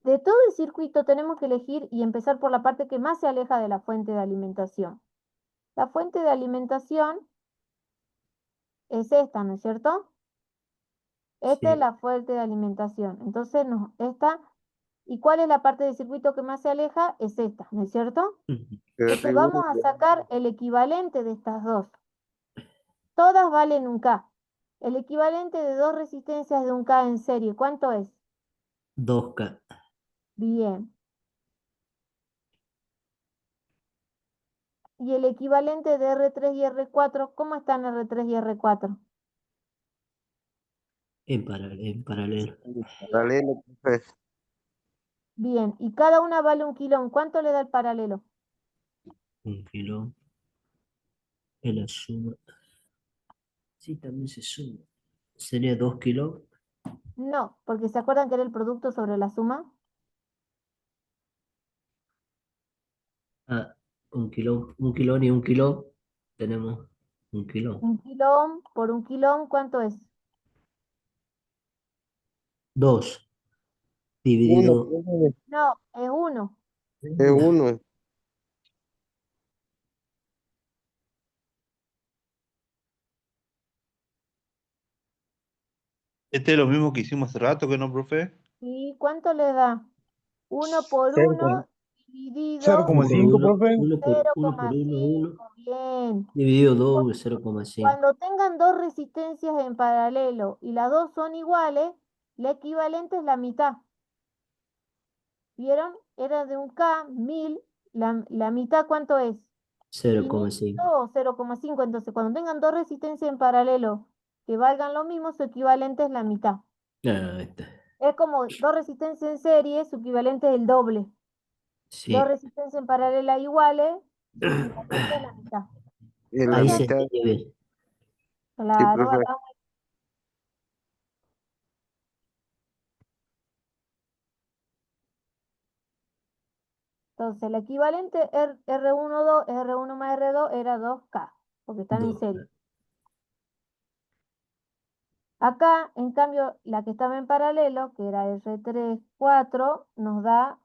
De todo el circuito tenemos que elegir y empezar por la parte que más se aleja de la fuente de alimentación. La fuente de alimentación es esta, ¿no es cierto? Esta es Sí. la fuente de alimentación. Entonces, esta ¿Y cuál es la parte del circuito que más se aleja? Es esta, ¿no es cierto? Ujú. Entonces vamos a sacar el equivalente de estas dos. Todas valen un K. El equivalente de dos resistencias de un K en serie, ¿cuánto es? 2K. Bien. Y el equivalente de R3 y R4, ¿cómo están R3 y R4? En paralelo. Paralelo, profe. Bien, y cada una vale un kilón. ¿Cuánto le da el paralelo? 1 kilo. En la suma. Sí, también se suma. Sería 2 kilos. No, porque ¿se acuerdan que era el producto sobre la suma? Ah, 1 kilo. 1 kilo y 1 kilo. Tenemos 1 kilo. Un kilón por un kilón, ¿cuánto es? 2 Uno, dividido. profe. No, es uno. Es uno. Este es lo mismo que hicimos hace rato, ¿que no, profe? ¿Y cuánto le da? 1 por 1 dividido 0,5, profe. 1 por 1, Bien. dividido 2, 0,5. Cuando tengan dos resistencias en paralelo y las dos son iguales, la equivalente es la mitad. ¿Vieron? Era de un K, 1000. La mitad, ¿cuánto es? 0,5. 500 o 0,5. Entonces, cuando tengan dos resistencias en paralelo que valgan lo mismo, su equivalente es la mitad. Ah, ahí está. Es como dos resistencias en serie, su equivalente es el doble. Dos Sí. resistencias en paralela iguales, su equivalente es la mitad. Es la Ahí se mitad. entiende bien. Sí, Claro, profe. acá. Entonces, el equivalente R1 R1 más R2 era 2K, porque están en 2. serie. Acá, en cambio, la que estaba en paralelo, que era R3, 4, nos da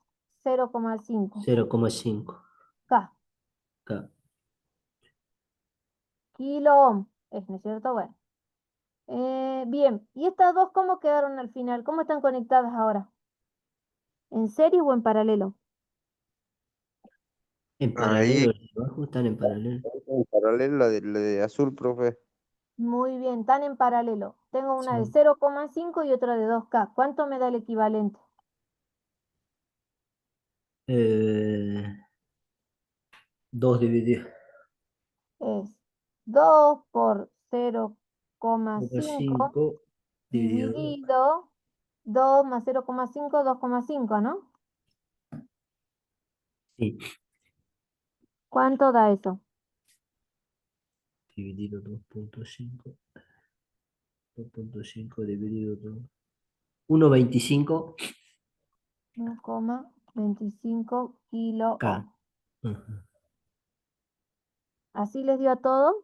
0,5 0,5. K. Kilo ohm, ¿no es cierto? Bueno. Bien, ¿y estas dos cómo quedaron al final? ¿Cómo están conectadas ahora? ¿En serie o en paralelo? En Ahí, paralelo, los de abajo están en paralelo. en paralelo la de azul, profe. Muy bien, están en paralelo. Tengo una de Sí. 0,5 y otra de 2K. ¿Cuánto me da el equivalente? 2 dividido. Es 2 por 0,5 5 dividido 2. dividido 2 más 0,5, 2,5, ¿no? Sí. ¿Cuánto da eso? Dividido 2,5. 2,5 dividido 2. 1,25 1,25 kilo K. ohm. Ajá. ¿Así les dio a todos?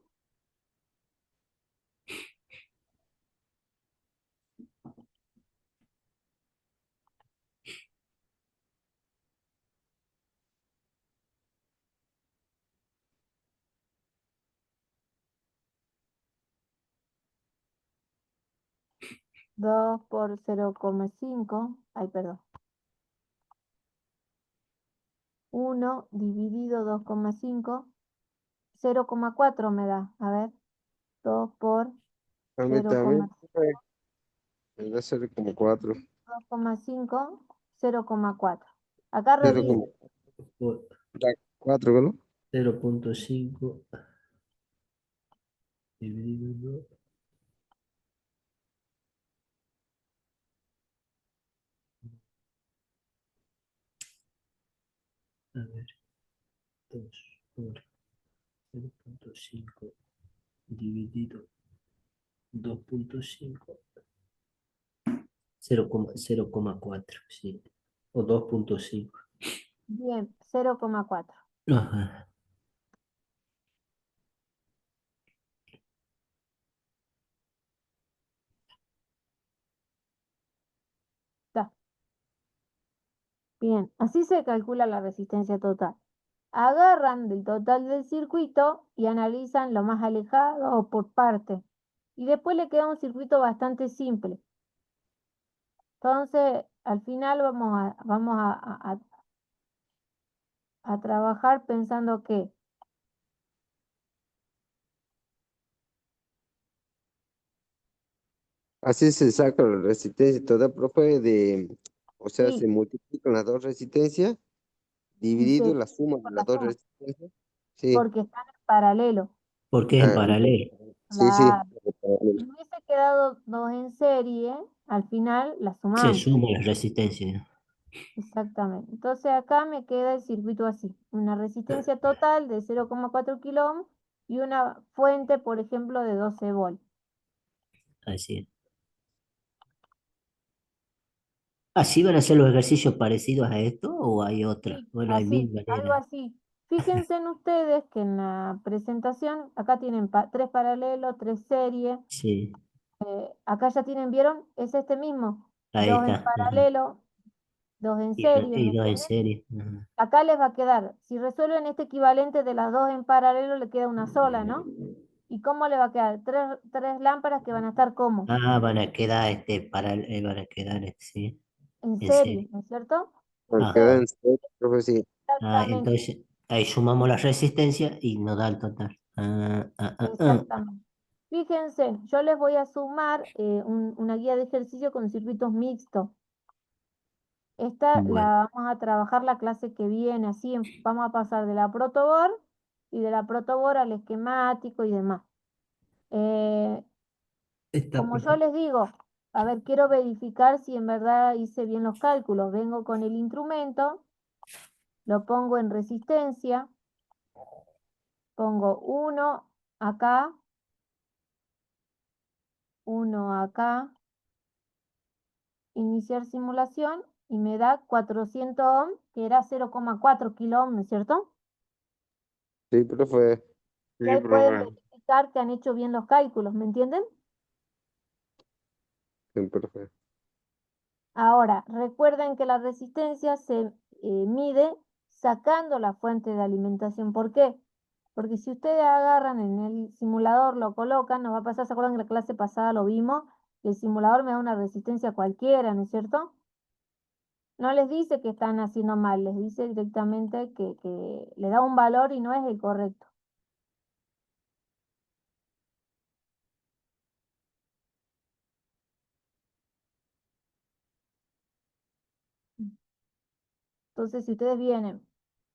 Dos por 0,5. Ay, perdón. 1 dividido 2,5. 0,4 me da. A ver. 2 por A mí 0,5. también, profe. Me da 0,4. 2,5, 0,4. Acá 0,4, revisen. ¿no? 0,5 dividido 2. A ver, 2 por 0,5 dividido 2,5. 0,4, sí. O 2,5. Bien, 0,4. Ajá. Está. Bien, así se calcula la resistencia total. Agarran del total del circuito y analizan lo más alejado o por parte. Y después le queda un circuito bastante simple. Entonces, al final a trabajar pensando que Así se saca la resistencia toda, profe, o sea, se sí, multiplican las dos resistencias, y dividido la suma de por las la dos suma, resistencias. Sí, porque están en paralelo. Porque es en ah, paralelo. sí, sí. Claro. Si hubiese quedado dos en serie, al final las Se sumamos. suma la resistencia. Exactamente. Entonces acá me queda el circuito así. Una resistencia total de 0,4 kilo ohm y una fuente, por ejemplo, de 12 volts. Así es. ¿Así van a ser los ejercicios parecidos a esto o hay otra? Sí, Bueno, hay mil así, algo maneras. así. Fíjense en ustedes que en la presentación, acá tienen tres paralelos, tres series. Sí, Acá ya tienen, ¿vieron? Es este mismo. ahí Dos en está. Ajá. paralelo, dos en serie, ¿me Y dos en entienden? serie. Ajá. Acá les va a quedar, si resuelven este equivalente de las dos en paralelo, le queda una sola, ¿no? ¿Y cómo le va a quedar? Tres lámparas que van a estar como Ah, van a quedar van a quedar sí, en en serie, serie. ¿no es cierto? Ajá. Quedan seis, profe, sí. Ah, Exactamente, entonces ahí sumamos la resistencia y nos da el total. exactamente. Fíjense, yo les voy a sumar una guía de ejercicio con circuitos mixtos. Esta Bueno, la vamos a trabajar la clase que viene, así vamos a pasar de la protoboard y de la protoboard al esquemático y demás. Eh, está Como yo perfecto. les digo, a ver, quiero verificar si en verdad hice bien los cálculos. Vengo con el instrumento, lo pongo en resistencia, pongo uno acá, iniciar simulación y me da 400 ohm, que era 0,4 kilo ohm, ¿no es cierto? Sí, profe. Y Sí, ahí pueden profe. verificar que han hecho bien los cálculos, ¿me entienden? Sí, profe. Ahora, recuerden que la resistencia se mide sacando la fuente de alimentación. ¿Por qué? Porque si ustedes agarran en el simulador, lo colocan, nos va a pasar, ¿se acuerdan que la clase pasada lo vimos? Que el simulador me da una resistencia cualquiera, ¿no es cierto? No les dice que están haciendo mal, les dice directamente que le da un valor y no es el correcto. Entonces, si ustedes vienen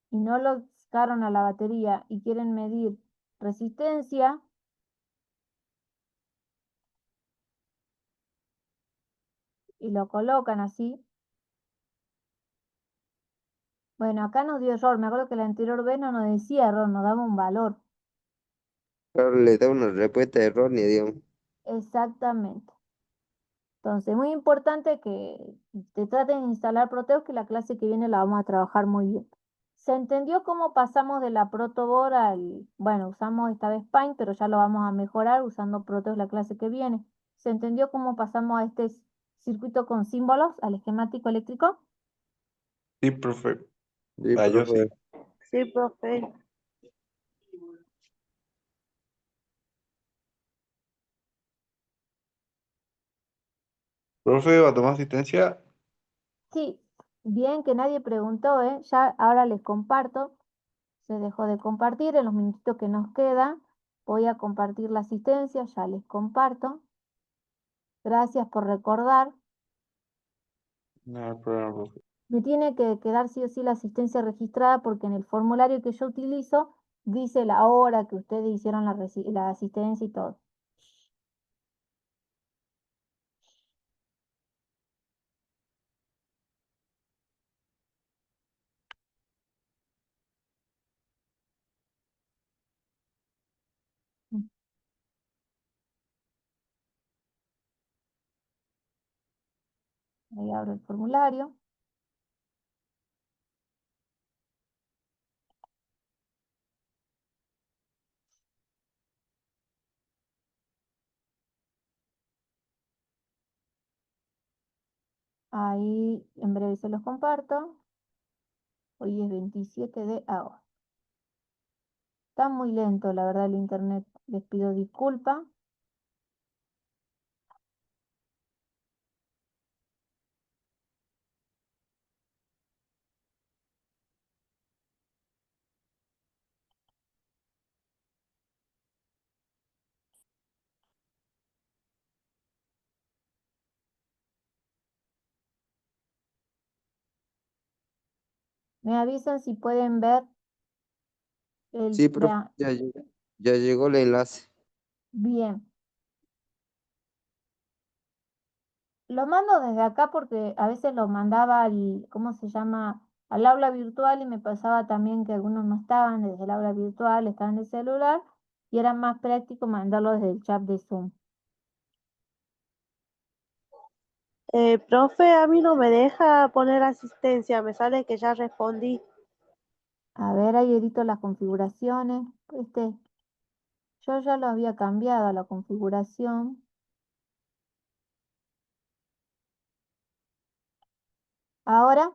y no lo sacaron a la batería y quieren medir resistencia, y lo colocan así, bueno, acá nos dio error. Me acuerdo que la anterior vez no nos decía error, nos daba un valor. Claro, le da una respuesta errónea, digamos. Exactamente. Entonces, muy importante que te traten de instalar Proteus, que la clase que viene la vamos a trabajar muy bien. ¿Se entendió cómo pasamos de la Protoboard al, bueno, usamos esta vez Paint, pero ya lo vamos a mejorar usando Proteus la clase que viene? ¿Se entendió cómo pasamos a este circuito con símbolos, al esquemático eléctrico? Sí, profe. Sí, Ah, yo sí. profe. Sí, profe. Profe, ¿va a tomar asistencia? Sí, bien que nadie preguntó, ¿eh? Ya ahora les comparto. Se dejó de compartir en los minutitos que nos queda. Voy a compartir la asistencia, ya les comparto. Gracias por recordar. No hay problema, profe. Me tiene que quedar sí o sí la asistencia registrada porque en el formulario que yo utilizo dice la hora que ustedes hicieron la asistencia y todo. Ahí abro el formulario. Ahí en breve se los comparto. Hoy es 27 de agosto. Está muy lento, la verdad, el internet. Les pido disculpas. Me avisan si pueden ver Sí, profe, ya llegó el enlace. bien. Lo mando desde acá porque a veces lo mandaba al, ¿cómo se llama? Al aula virtual y me pasaba también que algunos no estaban desde el aula virtual, estaban en el celular y era más práctico mandarlo desde el chat de Zoom. Profe, a mí no me deja poner asistencia, me sale que ya respondí. A ver, ahí edito las configuraciones. Yo ya lo había cambiado a la configuración. Ahora,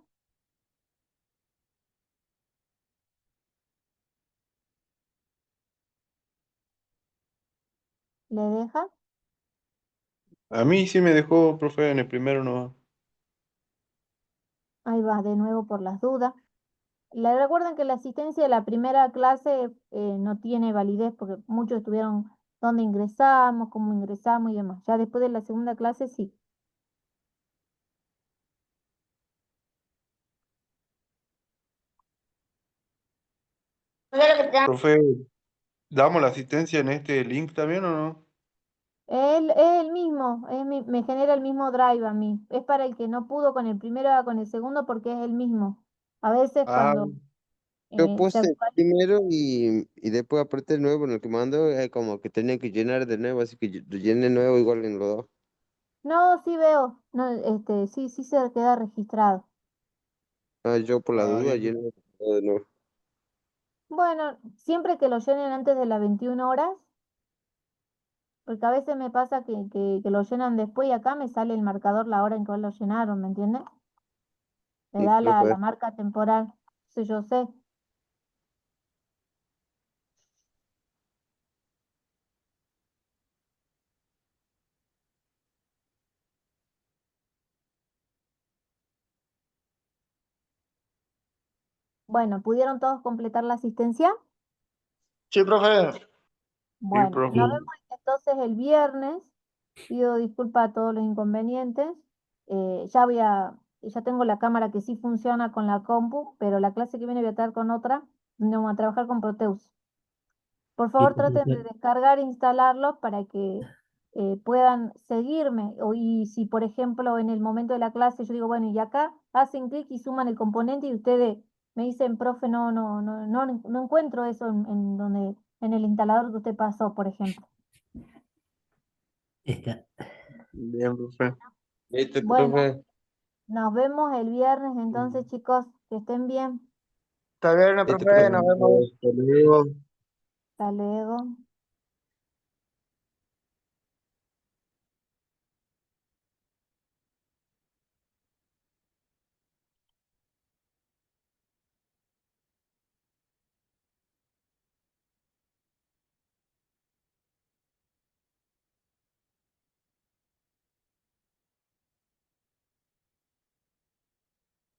¿le deja? A mí sí me dejó, profe, en el primero no. Ahí va, de nuevo por las dudas. Le recuerdan que la asistencia de la primera clase no tiene validez porque muchos estuvieron dónde ingresamos, cómo ingresamos y demás. Ya después de la segunda clase sí. Profe, ¿damos la asistencia en este link también o no? Él es el mismo, me genera el mismo drive a mí. Es para el que no pudo con el primero, va con el segundo porque es el mismo. A veces Ah, cuando Yo se puse el actualiza. primero y después apreté el nuevo en el que mando, como que tenía que llenar de nuevo, así que lo llené nuevo igual en los dos. No, sí veo. No, sí, sí se queda registrado. Ah, yo por la duda bien. llené todo de nuevo. Bueno, siempre que lo llenen antes de las 21 horas, porque a veces me pasa que lo llenan después y acá me sale el marcador la hora en que lo llenaron, ¿me entiendes? Me Sí, da la profe. marca temporal. Sí, yo sé. Bueno, ¿pudieron todos completar la asistencia? Sí, profe. Sí, Bueno, profe. nos vemos entonces el viernes. Pido disculpas a todos los inconvenientes. Ya tengo la cámara que sí funciona con la compu, pero la clase que viene voy a estar con otra, donde vamos a trabajar con Proteus. Por favor, Listo, traten de profe. descargar e instalarlos para que puedan seguirme. Y si, por ejemplo, en el momento de la clase yo digo, bueno, y acá hacen clic y suman el componente y ustedes me dicen, profe, no encuentro eso en el instalador que usted pasó, por ejemplo. Está. Bien, profe. Listo, Bueno, profe. nos vemos el viernes entonces, chicos, que estén bien. Está bien, Listo, profe, profe. nos vemos. Hasta luego. Hasta luego.